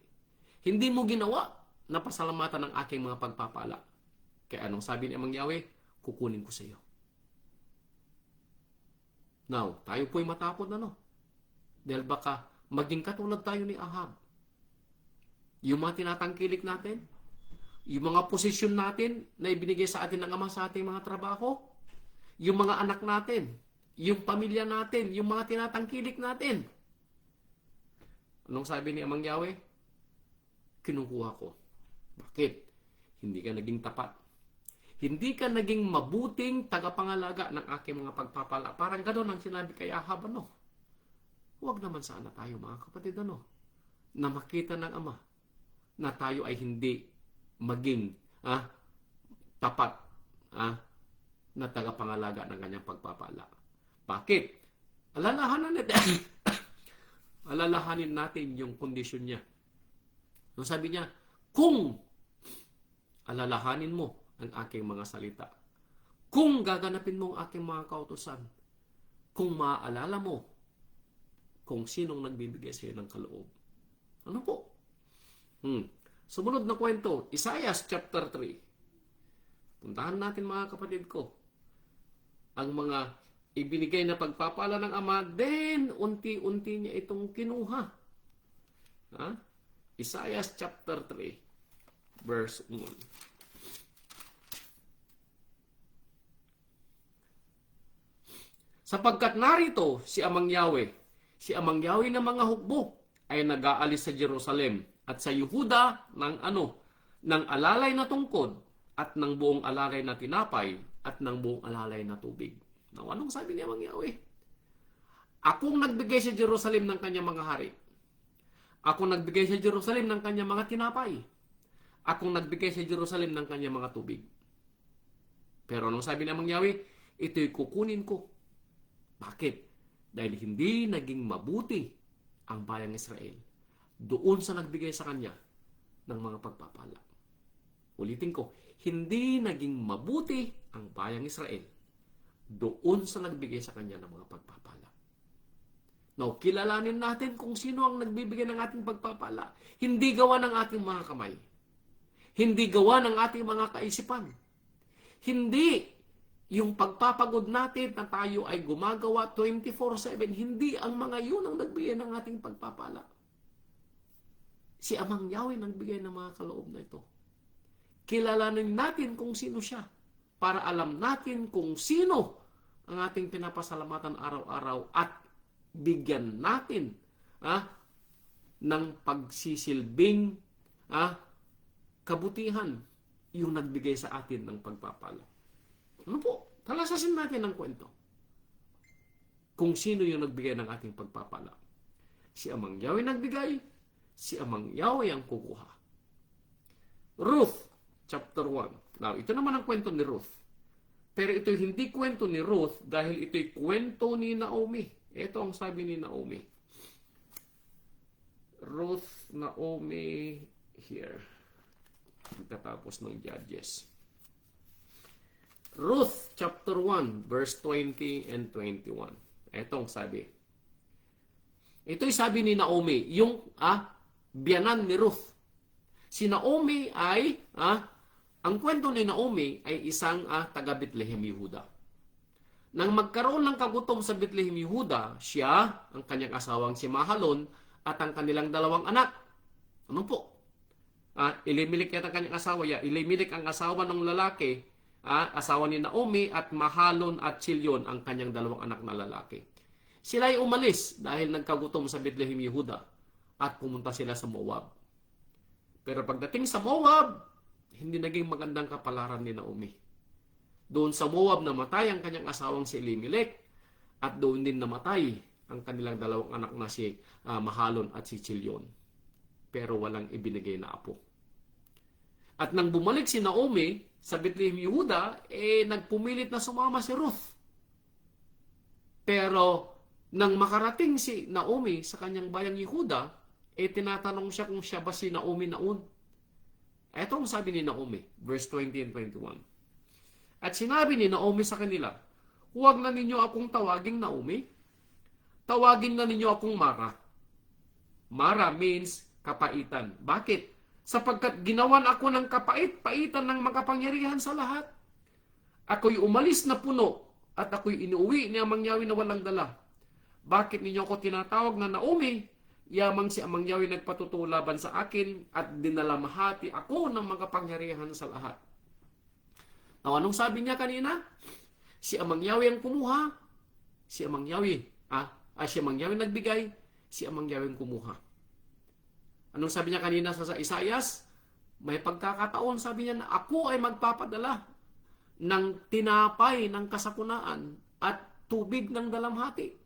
Hindi mo ginawa na pasalamatan ng aking mga pagpapala. Kaya anong sabi ni Amang Yahweh? Kukunin ko sa iyo. Now, tayo po'y matakot na, no? Dahil baka maging katulad tayo ni Ahab. Yung mga tinatangkilik natin, yung mga posisyon natin na ibinigay sa atin ng Ama sa ating mga trabaho, yung mga anak natin, yung pamilya natin, yung mga tinatangkilik natin. Anong sabi ni Amang Yahweh? Kinukuha ko. Bakit? Hindi ka naging tapat. Hindi ka naging mabuting tagapangalaga ng aking mga pagpapala. Parang gano'n ang sinabi kay Ahab, ano? Huwag naman sana tayo, mga kapatid, ano? Na makita ng Ama na tayo ay hindi maging tapat na tagapangalaga ng kanyang pagpapala. Bakit? Alalahanin natin yung kondisyon niya. So sabi niya, kung alalahanin mo ang aking mga salita, kung gaganapin mo ang aking mga kautusan, kung maaalala mo kung sinong nagbibigay sa iyo ng kaloob. Ano po? Sumunod na kwento, Isaiah chapter 3. Puntahan natin, mga kapatid ko, ang mga ibinigay na pagpapala ng Ama, then unti-unti niya itong kinuha. Isaiah chapter 3, verse 1. Sapagkat narito si Amang Yahweh ng mga hukbo ay nag-aalis sa Jerusalem at sa Yehuda ng alalay na tungkod at ng buong alalay na tinapay at ng buong alalay na tubig. Now, anong sabi ni Amang Yahweh? Akong nagbigay sa Jerusalem ng kanyang mga hari. Akong nagbigay sa Jerusalem ng kanyang mga tinapay. Akong nagbigay sa Jerusalem ng kanyang mga tubig. Pero anong sabi ni Amang Yahweh? Ito'y kukunin ko. Bakit? Dahil hindi naging mabuti ang bayang Israel doon sa nagbigay sa kanya ng mga pagpapala. Ulitin ko, hindi naging mabuti ang bayang Israel doon sa nagbigay sa kanya ng mga pagpapala. Now, kilalanin natin kung sino ang nagbibigay ng ating pagpapala. Hindi gawa ng ating mga kamay. Hindi gawa ng ating mga kaisipan. Hindi yung pagpapagod natin na tayo ay gumagawa 24/7. Hindi ang mga yun ang nagbigay ng ating pagpapala. Si Amang Yahweh nagbigay ng mga kaloob na ito. Kilalanin natin kung sino siya para alam natin kung sino ang ating pinapasalamatan araw-araw at bigyan natin ng pagsisilbing kabutihan yung nagbigay sa atin ng pagpapala. Ano po? Talasasin natin ang kwento. Kung sino yung nagbigay ng ating pagpapala. Si Amang Yahweh nagbigay, si Amang Yahweh ang kukuha. Ruth, chapter 1. Now, ito naman ang kwento ni Ruth. Pero ito hindi kwento ni Ruth dahil ito'y kwento ni Naomi. Ito ang sabi ni Naomi. Ruth, Naomi, here. Pagkatapos ng Judges. Ruth chapter 1 verse 20 and 21. Etong sabi. Ito'y sabi ni Naomi, yung biyanan ni Ruth. Si Naomi ay ang kwento ni Naomi ay isang taga Bethlehem, Yehuda. Nang magkaroon ng kagutom sa Bethlehem, Yehuda, siya, ang kanyang asawang si Mahalon at ang kanilang dalawang anak. Ano po? Elimelech yata ang kanyang asawa. Elimelech ang asawa ng lalaki, asawa ni Naomi, at Mahalon at Chilion ang kanyang dalawang anak na lalaki. Sila ay umalis dahil nagkagutom sa Bethlehem, Yehuda at pumunta sila sa Moab. Pero pagdating sa Moab, hindi naging magandang kapalaran ni Naomi. Doon sa Moab namatay ang kanyang asawang si Elimelech at doon din namatay ang kanilang dalawang anak na si Mahalon at si Chilion. Pero walang ibinigay na apo. At nang bumalik si Naomi sa Bethlehem, Yehuda, nagpumilit na sumama si Ruth. Pero nang makarating si Naomi sa kanyang bayang Yehuda, tinatanong siya kung siya ba si Naomi noon. Ito ang sabi ni Naomi, verse 20 and 21. At sinabi ni Naomi sa kanila, huwag na ninyo akong tawaging Naomi. Tawagin na ninyo akong Mara. Mara means kapaitan. Bakit? Sapagkat ginawan ako ng kapait-paitan ng makapangyarihan sa lahat. Ako'y umalis na puno at ako'y inuwi ni Amang Yahweh na walang dala. Bakit ninyo ako tinatawag na Naomi? Yamang si Amang Yahweh nagpatutulaban sa akin at dinalamahati ako ng makapangyarihan sa lahat. Now, anong sabi niya kanina? Si Amang Yahweh ang kumuha. Si Amang Yahweh, si Amang Yahweh nagbigay. Si Amang Yahweh ang kumuha. Anong sabi niya kanina sa Isaias? May pagkakataon, sabi niya na ako ay magpapadala ng tinapay ng kasakunaan at tubig ng dalamhati.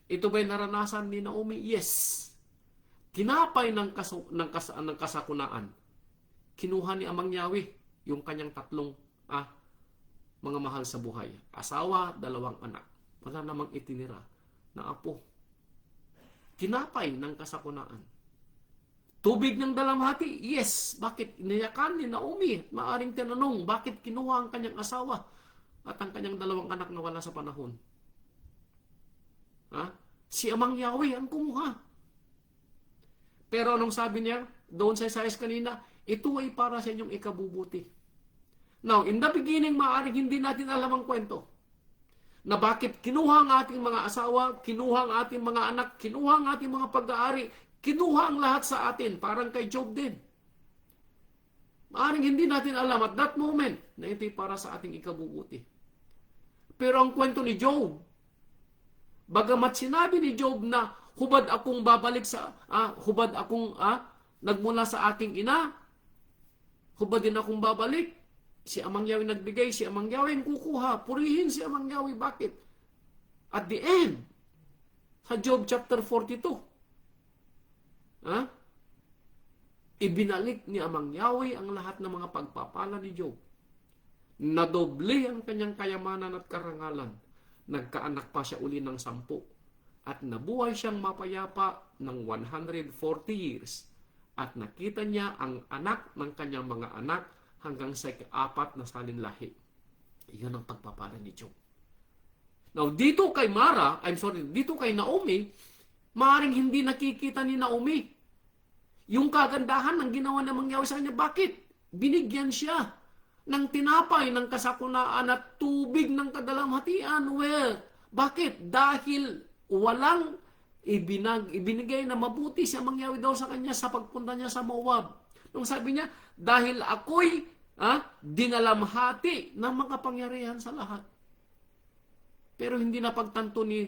Ito ba'y naranasan ni Naomi? Yes. Tinapay ng kasakunaan. Kinuha ni Amang Yahweh yung kanyang tatlong mga mahal sa buhay. Asawa, dalawang anak. Wala namang itinira na apo. Tinapay ng kasakunaan. Tubig ng dalamhati? Yes. Bakit? Iniyakan ni Naomi. Maaring tinanong, bakit kinuha ang kanyang asawa at ang kanyang dalawang anak na wala sa panahon? Si Amang Yahweh ang kumuha. Pero anong sabi niya doon sa Isaias kanina? Ito ay para sa inyong ikabubuti. Now, in the beginning, maaaring hindi natin alam ang kwento. Na bakit kinuha ang ating mga asawa, kinuha ang ating mga anak, kinuha ang ating mga pag-aari, kinuha ang lahat sa atin, parang kay Job din. Maaaring hindi natin alam at that moment na ito'y para sa ating ikabubuti. Pero ang kwento ni Job, bagamat sinabi ni Job na hubad akong babalik nagmula sa aking ina, hubad din akong babalik, si Amang Yahweh nagbigay, si Amang Yahweh ang kukuha, purihin si Amang Yahweh. Bakit? At the end, sa Job chapter 42, ibinalik ni Amang Yahweh ang lahat ng mga pagpapala ni Job. Nadoble ang kanyang kayamanan at karangalan. Nagkaanak pa siya uli ng 10. At nabuhay siyang mapayapa ng 140 years. at nakita niya ang anak ng kanyang mga anak hanggang sa ika-4 na salinlahi. Iyon ang pagpapala ni Job. Now, dito kay dito kay Naomi, maaaring hindi nakikita ni Naomi yung kagandahan ng ginawa ng mangyawi sa kanya. Bakit? Binigyan siya ng tinapay, ng kasakunaan at tubig ng kadalamhatian. Well, bakit? Dahil walang ibinigay na mabuti siya mangyawi daw sa kanya sa pagpunta niya sa Moab. Nung sabi niya, dahil ako'y dinalamhati ng mga pangyarihan sa lahat. Pero hindi na pagtanto ni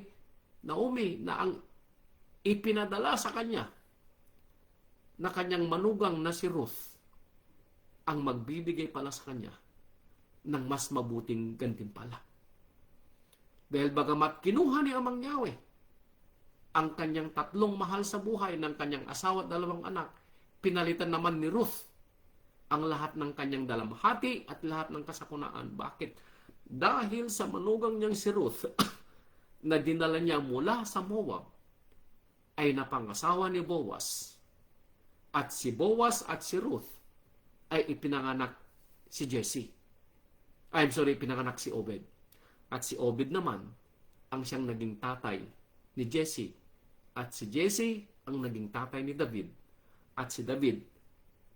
Naomi na ang ipinadala sa kanya na kanyang manugang na si Ruth ang magbibigay pala sa kanya ng mas mabuting gantimpala. Dahil bagamat kinuha ni Amang Yahweh ang kanyang 3 mahal sa buhay ng kanyang asawa at 2 anak, pinalitan naman ni Ruth ang lahat ng kanyang dalamhati at lahat ng kasakunaan. Bakit? Dahil sa manugang niyang si Ruth na dinala niya mula sa Moab ay napangasawa ni Boaz. At si Boaz at si Ruth ay ipinanganak si Jesse. Ipinanganak si Obed. At si Obed naman ang siyang naging tatay ni Jesse. At si Jesse ang naging tatay ni David. At si David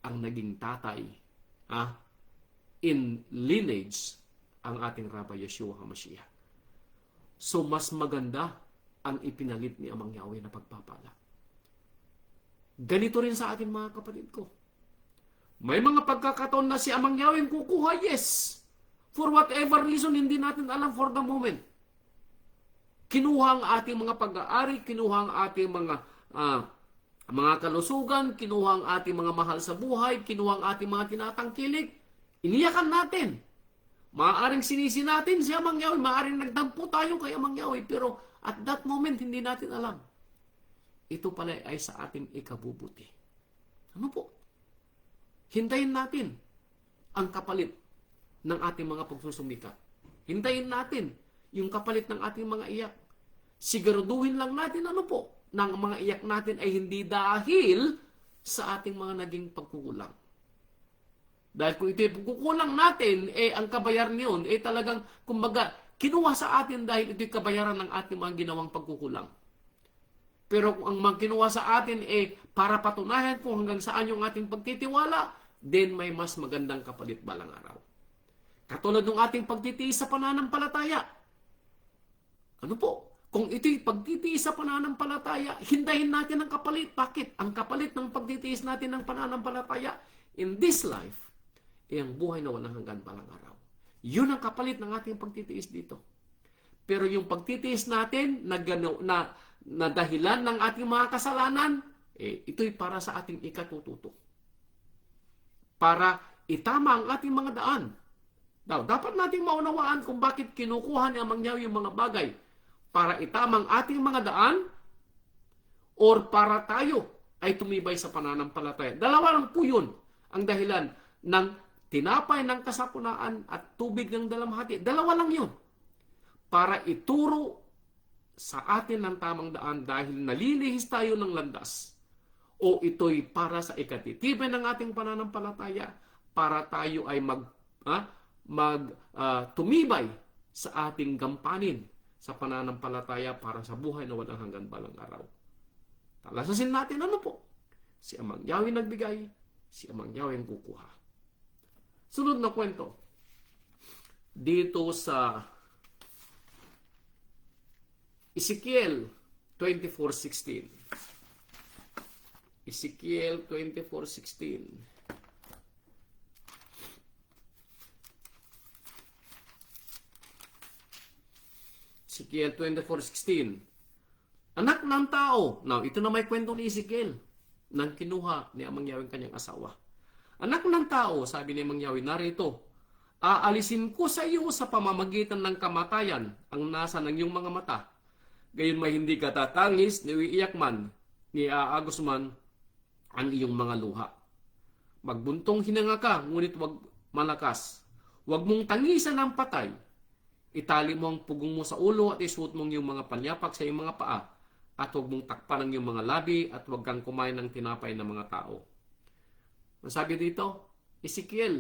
ang naging tatay in lineage ang ating Rabbi Yeshua HaMashiach. So mas maganda ang ipinalit ni Amang Yahweh na pagpapala. Ganito rin sa atin mga kapatid ko. May mga pagkakataon na si Amang Yahweh kukuha, yes. For whatever reason, hindi natin alam for the moment. Kinuha ang ating mga pag-aari, kinuha ang ating mga kalusugan, kinuha ang ating mga mahal sa buhay, kinuha ang ating mga tinatangkilik. Iniyakan natin. Maaaring sinisi natin si Amang Yahweh, maaaring nagdampo tayo kay Amang Yahweh, pero at that moment, hindi natin alam. Ito pala ay sa ating ikabubuti. Ano po? Hintayin natin ang kapalit ng ating mga pagsusumika. Hintayin natin yung kapalit ng ating mga iyak. Siguraduhin lang natin ng mga iyak natin ay hindi dahil sa ating mga naging pagkukulang. Dahil kung ito'y pagkukulang natin, ang kabayaran niyon, talagang, kumbaga, kinuha sa atin dahil ito'y kabayaran ng ating mga ginawang pagkukulang. Pero kung ang kinuha sa atin para patunayan kung hanggang saan yung ating pagtitiwala, then may mas magandang kapalit balang araw. Katulad ng ating pagtitiis sa pananampalataya. Ano po? Kung ito'y pagtitiis sa pananampalataya, hintayin natin ang kapalit. Bakit? Ang kapalit ng pagtitiis natin ng pananampalataya in this life, ang buhay na walang hanggan balang araw. Yun ang kapalit ng ating pagtitiis dito. Pero yung pagtitiis natin na dahilan ng ating mga kasalanan, ito'y para sa ating ikatututo. Para itama ang ating mga daan. Dapat nating maunawaan kung bakit kinukuha ni Amang Yahweh yung mga bagay. Para itama ang ating mga daan or para tayo ay tumibay sa pananampalataya. Dalawa lang po yun ang dahilan ng tinapay ng kasapunaan at tubig ng dalamhati. Dalawa lang yun. Para ituro sa atin ng tamang daan dahil nalilihis tayo ng landas. O ito'y para sa ikatitibay ng ating pananampalataya para tayo ay tumibay sa ating gampanin sa pananampalataya para sa buhay na walang hanggan balang araw. Talasasin natin si Amang Yahweh nagbigay, si Amang Yahweh ang kukuha. Sunod na kwento. Dito sa Ezekiel 24:16. Ezekiel 24:16. Ezekiel 24:16. Anak ng tao. Now, ito na may kwento ni Ezekiel nang kinuha ni Amang Yahweh kanyang asawa. Anak ng tao, sabi ni Amang Yahweh, narito, aalisin ko sa iyo sa pamamagitan ng kamatayan ang nasa ng iyong mga mata. Gayon may hindi ka tatangis, ni iiyak man, ni aagos man ang iyong mga luha. Magbuntong hinanga ka, ngunit wag malakas. Huwag mong tangisan ang patay. Itali mo ang pugong mo sa ulo at isuot mong iyong mga panyapak sa iyong mga paa. At huwag mong takpan ang iyong mga labi at huwag kang kumain ng tinapay ng mga tao. Ang sabi dito, Ezekiel,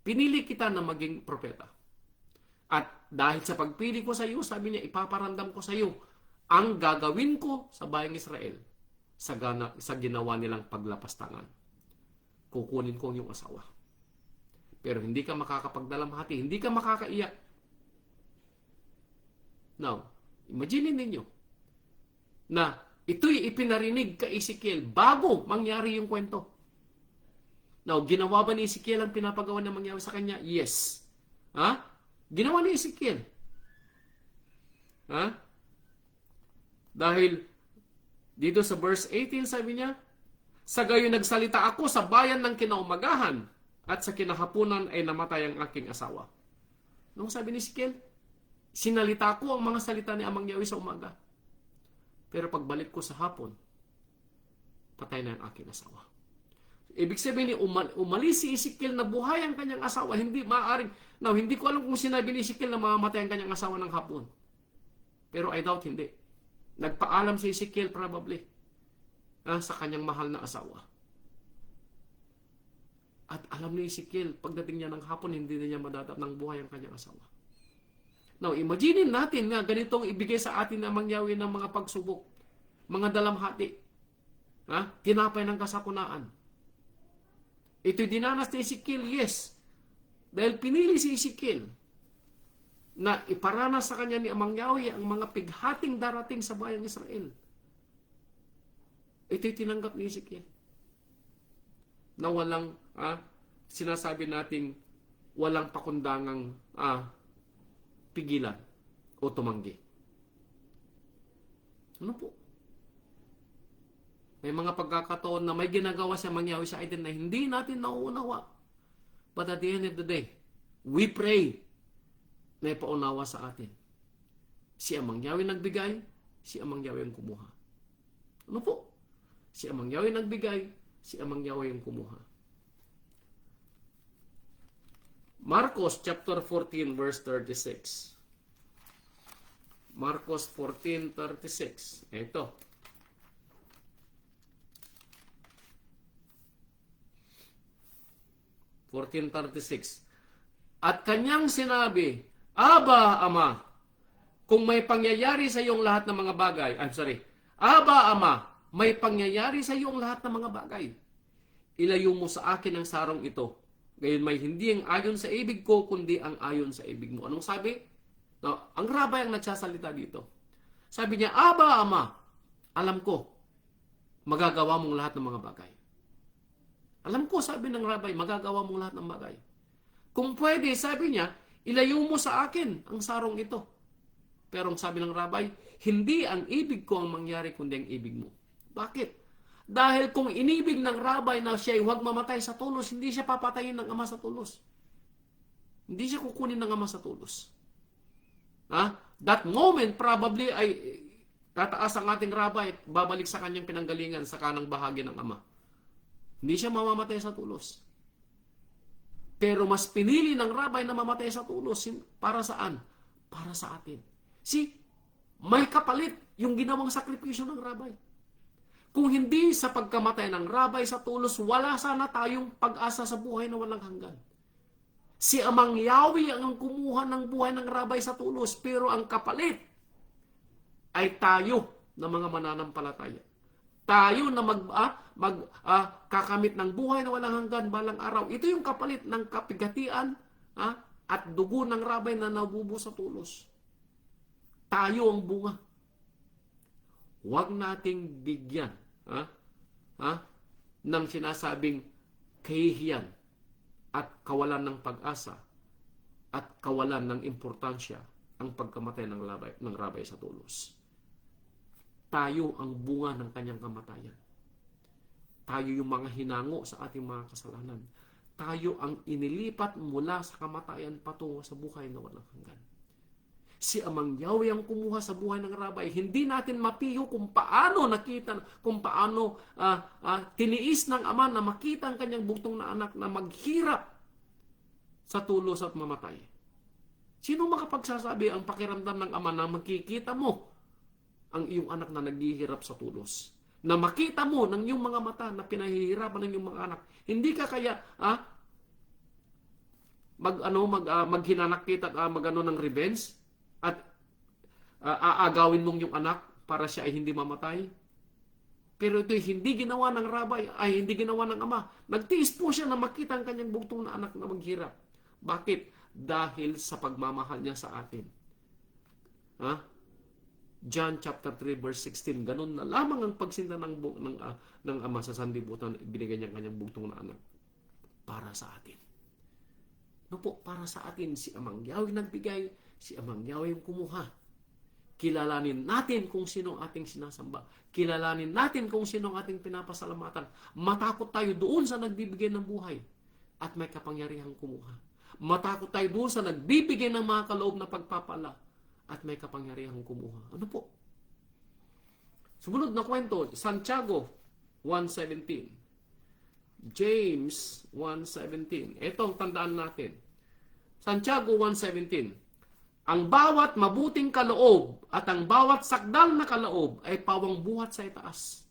pinili kita na maging propeta. At dahil sa pagpili ko sa iyo, sabi niya, ipaparamdam ko sa iyo ang gagawin ko sa bayang Israel sa ginawa nilang paglapastangan. Kukunin ko ang iyong asawa. Pero hindi ka makakapagdalamhati, hindi ka makakaiyak. Now, imagine ninyo na ito'y ipinarinig kay Ezekiel bago mangyari yung kwento. Now, ginawa ba ni Ezekiel ang pinapagawa na mangyari sa kanya? Yes. Ha? Ginawa ni Ezekiel. Ha? Dahil dito sa verse 18 sabi niya, sa gayon nagsalita ako sa bayan ng kinaumagahan at sa kinahapunan ay namatay ang aking asawa. Anong sabi ni Ezekiel? Sinalita ko ang mga salita ni Amang Yahweh sa umaga. Pero pagbalik ko sa hapon, patay na ang aking asawa. Ibig sabihin, umalis si Ezekiel na buhay ang kanyang asawa. Hindi maaaring. Now, hindi ko alam kung sinabi ni Ezekiel na mamamatay ang kanyang asawa ng hapon. Pero I doubt hindi. Nagpaalam si Ezekiel probably sa kanyang mahal na asawa. At alam ni Ezekiel, pagdating niya ng hapon, hindi na niya madadat ng buhay ang kanyang asawa. Now, imagine natin na ganitong ibigay sa atin na mangyawi ng mga pagsubok, mga dalamhati, tinapay ng kasakunaan. Ito'y dinanas ni Ezekiel, yes. Dahil pinili si Ezekiel na iparanas sa kanya ni Amang Yahweh ang mga pighating darating sa bayang Israel. Ito'y tinanggap ni Ezekiel. Na walang, sinasabi nating walang pakundangang pigilan o tumanggi. Ano po? May mga pagkakataon na may ginagawa siya mangyawi sa atin na hindi natin nauunawa. But at the end of the day, we pray na ipaunawa sa atin. Si Amang Yahweh nagbigay, si Amang Yahweh ang kumuha. Ano po? Si Amang Yahweh nagbigay, si Amang Yahweh ang kumuha. Marcos chapter 14 verse 36. Marcos 14:36. Ito. At kanyang sinabi, Aba, Ama, kung may pangyayari sa iyong lahat ng mga bagay, Aba, Ama, may pangyayari sa iyong lahat ng mga bagay. Ilayo mo sa akin ang sarong ito. Gayon may hindi ang ayon sa ibig ko, kundi ang ayon sa ibig mo. Anong sabi? Now, ang rabay ang nagsasalita dito. Sabi niya, Aba, Ama, alam ko, magagawa mong lahat ng mga bagay. Alam ko, sabi ng rabay, magagawa mong lahat ng bagay. Kung pwede, sabi niya, ilayo mo sa akin ang sarong ito. Pero ang sabi ng rabay, hindi ang ibig ko ang mangyari, kundi ang ibig mo. Bakit? Dahil kung inibig ng rabay na siya ay huwag mamatay sa tulos, hindi siya papatayin ng ama sa tulos. Hindi siya kukunin ng ama sa tulos. That moment probably ay tataas ang ating rabay at babalik sa kanyang pinanggalingan sa kanang bahagi ng ama. Hindi siya mamamatay sa tulos. Pero mas pinili ng rabay na mamatay sa tulos. Para saan? Para sa atin. See, may kapalit yung ginawang sakripisyo ng rabay. Kung hindi sa pagkamatay ng rabay sa tulos, wala sana tayong pag-asa sa buhay na walang hanggan. Si Amang Yahweh ang kumuha ng buhay ng rabay sa tulos, pero ang kapalit ay tayo na mga mananampalataya. Tayo na kakamit ng buhay na walang hanggan balang araw. Ito yung kapalit ng kapigatian at dugo ng rabay na nabubo sa tulos. Tayo ang bunga. Huwag nating bigyan ng sinasabing kahihiyan at kawalan ng pag-asa at kawalan ng importansya ang pagkamatay ng rabay sa tulos. Tayo ang bunga ng kanyang kamatayan. Tayo yung mga hinango sa ating mga kasalanan. Tayo ang inilipat mula sa kamatayan patungo sa buhay na walang hanggan. Si Amang Yahweh ang kumuha sa buhay ng rabay. Hindi natin mapiyo kung paano nakita, kung paano tiniis ng ama na makita ang kanyang bugtong na anak na maghirap sa tulos at mamatay. Sino makapagsasabi ang pakiramdam ng ama na makikita mo ang iyong anak na naghihirap sa tulos? Na makita mo ng iyong mga mata na pinahihirapan ng iyong mga anak. Hindi ka kaya maghinanakit at magano ng revenge at aagawin mong yung anak para siya ay hindi mamatay. Pero ito'y hindi ginawa ng rabay, ay hindi ginawa ng ama. Nagtiis po siya na makita ang kanyang bugtong na anak na maghirap. Bakit? Dahil sa pagmamahal niya sa atin. John chapter 3 verse 16, ganun na lamang ang pagsinta ng ama sa sanlibutan, binigay niya ang kanyang bugtong na anak para sa atin. No po, para sa atin, si Amang Yahweh nagbigay, si Amang Yahweh yung kumuha. Kilalanin natin kung sino ang ating sinasamba. Kilalanin natin kung sino ang ating pinapasalamatan. Matakot tayo doon sa nagbibigay ng buhay at may kapangyarihang kumuha. Matakot tayo doon sa nagbibigay ng mga kaloob na pagpapala at may kapangyarihang kumuha. Ano po? Sumunod na kwento, Santiago 1:17. James 1:17. Ito ang tandaan natin. Santiago 1:17. Ang bawat mabuting kaloob at ang bawat sakdal na kaloob ay pawang buhat sa itaas,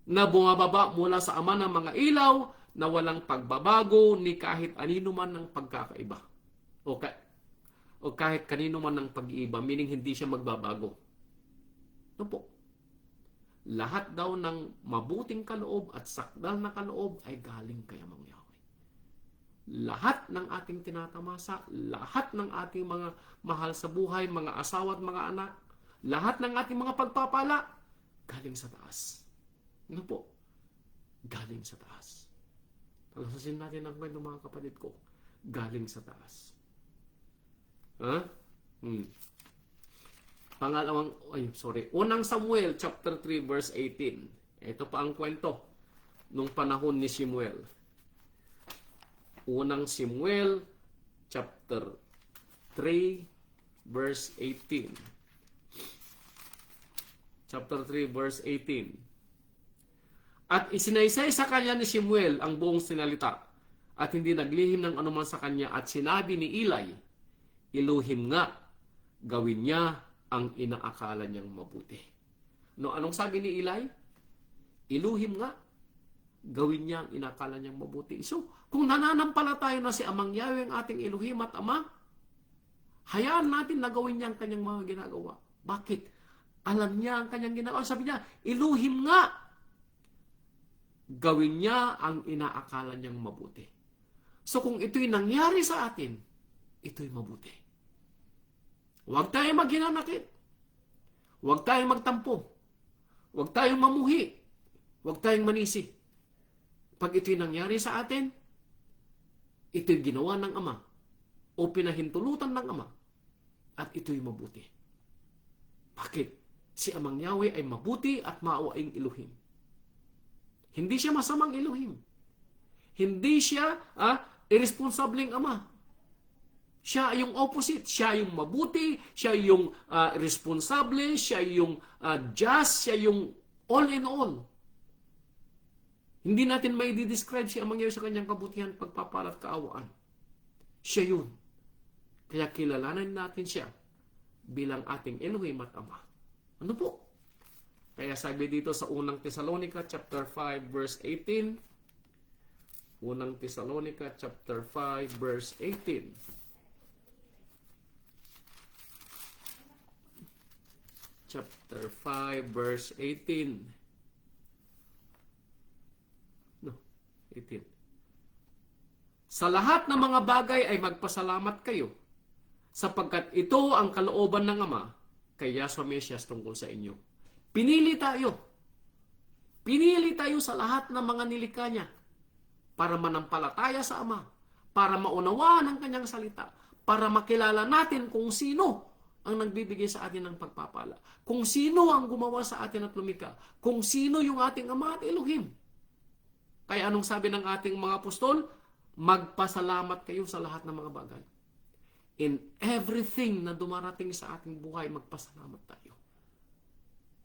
na bumababa mula sa Ama ng mga ilaw na walang pagbabago ni kahit anino man ng pagkakaiba. O kahit kanino man ng pag-iiba, meaning hindi siya magbabago. Ano po? Lahat daw ng mabuting kaloob at sakdal na kaloob ay galing kay Amang Yahweh. Lahat ng ating tinatamasa, lahat ng ating mga mahal sa buhay, mga asawa at mga anak, lahat ng ating mga pagpapala, galing sa taas. Ano po? Galing sa taas. Palasasin natin ang kwento, mga kapatid ko. Galing sa taas. Unang Samuel chapter 3 verse 18. Ito pa ang kwento nung panahon ni Samuel. Unang Samuel chapter 3 verse 18. Chapter 3 verse 18. At isinaysay sa kanya ni Samuel ang buong sinalita at hindi naglihim ng anuman sa kanya at sinabi ni Eli, iluhim nga, gawin niya ang inaakala niyang mabuti. No, anong sabi ni Eli? Iluhim nga, gawin niya ang inakala niyang mabuti. So, kung nananampalataya na si Amang Yahweh ang ating Elohim at Ama, hayaan natin na gawin niya ang kanyang mga ginagawa. Bakit? Alam niya ang kanyang ginagawa. Sabi niya, iluhim nga, gawin niya ang inaakala niyang mabuti. So, kung ito'y nangyari sa atin, ito'y mabuti. Huwag tayong maghinanakit. Huwag tayong magtampo. Huwag tayong mamuhi. Huwag tayong manisi. Pag ito'y nangyari sa atin, ito'y ginawa ng Ama o pinahintulutan ng Ama at ito'y mabuti. Bakit? Si Amang Yahweh ay mabuti at maawaing Elohim. Hindi siya masamang Elohim. Hindi siya irresponsableng Ama. Siya yung opposite. Siya yung mabuti, siya yung responsable, siya yung just, siya yung all in all. Hindi natin may describe si Amang Yahweh sa kanyang kabutihan, pagpapala at kaawaan. Siya yun. Kaya kilalanin natin siya bilang ating Elohim at Ama. Ano po? Kaya sabi dito sa unang Tesalonica chapter 5 verse 18. Unang Tesalonica chapter 5 verse 18. Chapter 5 verse 18. 18. Sa lahat ng mga bagay ay magpasalamat kayo, sapagkat ito ang kalooban ng Ama kay Yahshua Mesias tungkol sa inyo. Pinili tayo. Pinili tayo sa lahat ng mga nilikha niya para manampalataya sa Ama, para maunawaan ang kanyang salita, para makilala natin kung sino ang nagbibigay sa atin ng pagpapala, kung sino ang gumawa sa atin at lumikha, kung sino yung ating Ama at Elohim. Kaya anong sabi ng ating mga apostol? Magpasalamat kayo sa lahat ng mga bagay. In everything na dumarating sa ating buhay, magpasalamat tayo.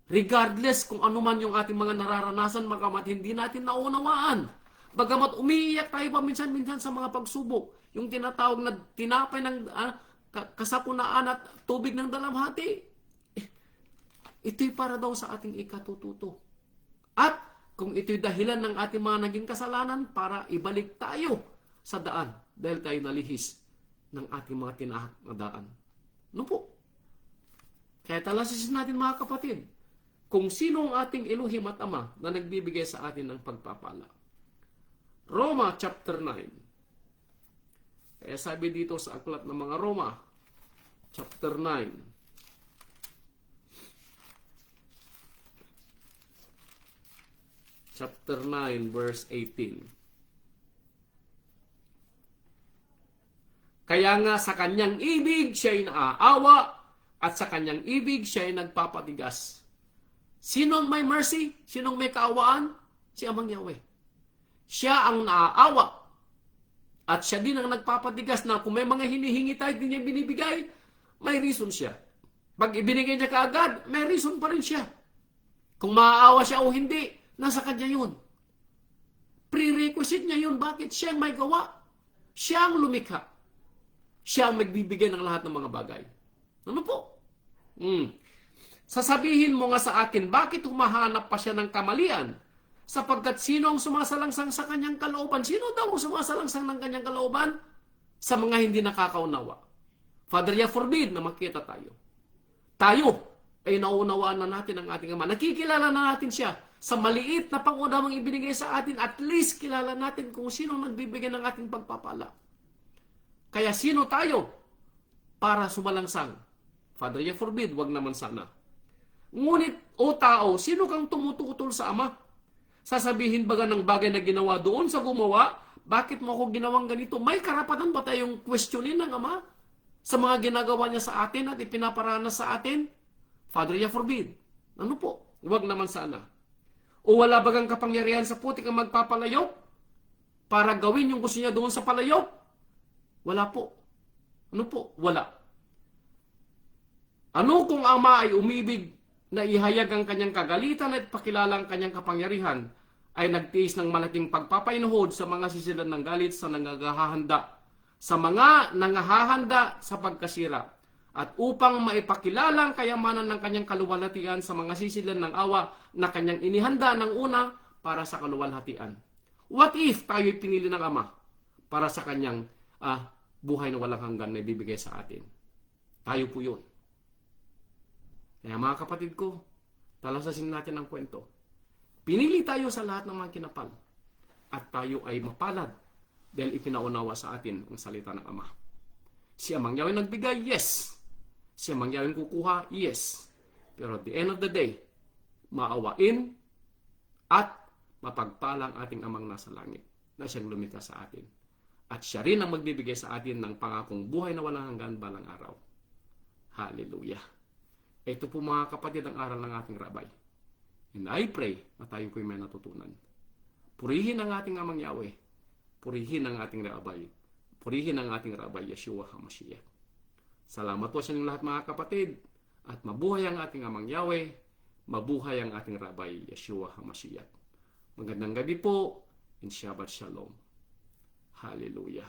Regardless kung ano man yung ating mga nararanasan, bagamat hindi natin naunawaan. Bagamat umiiyak tayo paminsan-minsan sa mga pagsubok, yung tinatawag na tinapay ng kasapunaan at tubig ng dalamhati. Ito'y para daw sa ating ikatututo. kung ito'y dahilan ng ating mga naging kasalanan para ibalik tayo sa daan dahil tayo nalihis ng ating mga tinahak na daan. Ano po? Kaya talasisin natin mga kapatid, kung sino ang ating Elohim at Ama na nagbibigay sa atin ng pagpapala. Roma chapter 9. Kaya sabi dito sa aklat ng mga Roma, chapter 9. Chapter 9, verse 18. Kaya nga sa kanyang ibig siya'y naaawa at sa kanyang ibig siya'y nagpapatigas. Sinong may mercy? Sinong may kaawaan? Si Amang Yahweh. Siya ang naaawa. At siya din ang nagpapatigas na kung may mga hinihingi tayo, hindi niya binibigay, may reason siya. Pag ibinigay niya kaagad, may reason pa rin siya. Kung maaawa siya o hindi, nasa kanya yun. Prerequisite niya yun. Bakit? Siya ang may gawa. Siya ang lumikha. Siya ang magbibigay ng lahat ng mga bagay. Ano po? Sasabihin mo nga sa akin, bakit humahanap pa siya ng kamalian? Sapagkat sino ang sumasalangsang sa kanyang kalooban? Sino daw ang sumasalangsang ng kanyang kalooban? Sa mga hindi nakakaunawa. Father, forbid na makita tayo. Tayo ay naunawaan na natin ang ating Ama. Nakikilala na natin siya. Sa maliit na pangunawang ibinigay sa atin, at least kilala natin kung sino nagbibigay ng ating pagpapala. Kaya sino tayo para sumalangsang? Father, forbid, wag naman sana. Ngunit, o tao, sino kang tumututol sa Ama? Sasabihin baga ng bagay na ginawa doon sa gumawa, bakit mo ako ginawang ganito? May karapatan ba tayong questionin ng Ama sa mga ginagawa niya sa atin at ipinaparanas sa atin? Father, forbid. Ano po? Wag naman sana. O wala bagang kapangyarihan sa putik ang magpapalayok para gawin yung gusto niya doon sa palayok? Wala po. Ano po? Wala. Ano kung Ama ay umibig na ihayag ang kanyang kagalitan at pakilala ang kanyang kapangyarihan, ay nagtiis ng malaking pagpapainuhod sa mga sisilan ng galit sa nangangahahanda, sa mga nangahahanda sa pagkasira, at upang maipakilala ang kayamanan ng kanyang kaluwalhatian sa mga sisilan ng awa na kanyang inihanda ng una para sa kaluwalhatian. What if tayo'y pinili ng Ama para sa kanyang buhay na walang hanggan na ibibigay sa atin? Tayo po yun. Kaya mga kapatid ko, talasasin natin ang kwento. Pinili tayo sa lahat ng mga kinapal at tayo ay mapalad dahil ipinaunawa sa atin ang salita ng Ama. Si Amang Yahweh nagbigay, yes. Si Amang Yahweh kukuha, yes. Pero at the end of the day, maawain at mapagpalang ating Amang nasa langit na siyang lumikha sa atin. At siya rin ang magbibigay sa atin ng pangakong buhay na walang hanggan balang araw. Hallelujah. Ito po mga kapatid ang aral ng ating rabay. And I pray na tayo ko'y may natutunan. Purihin ang ating Amang Yahweh. Purihin ang ating rabay. Purihin ang ating rabay, Yeshua HaMashiach. Salamat po sa inyong lahat mga kapatid. At mabuhay ang ating Amang Yahweh. Mabuhay ang ating rabay, Yeshua HaMashiach. Magandang gabi po. And Shabbat Shalom. Hallelujah.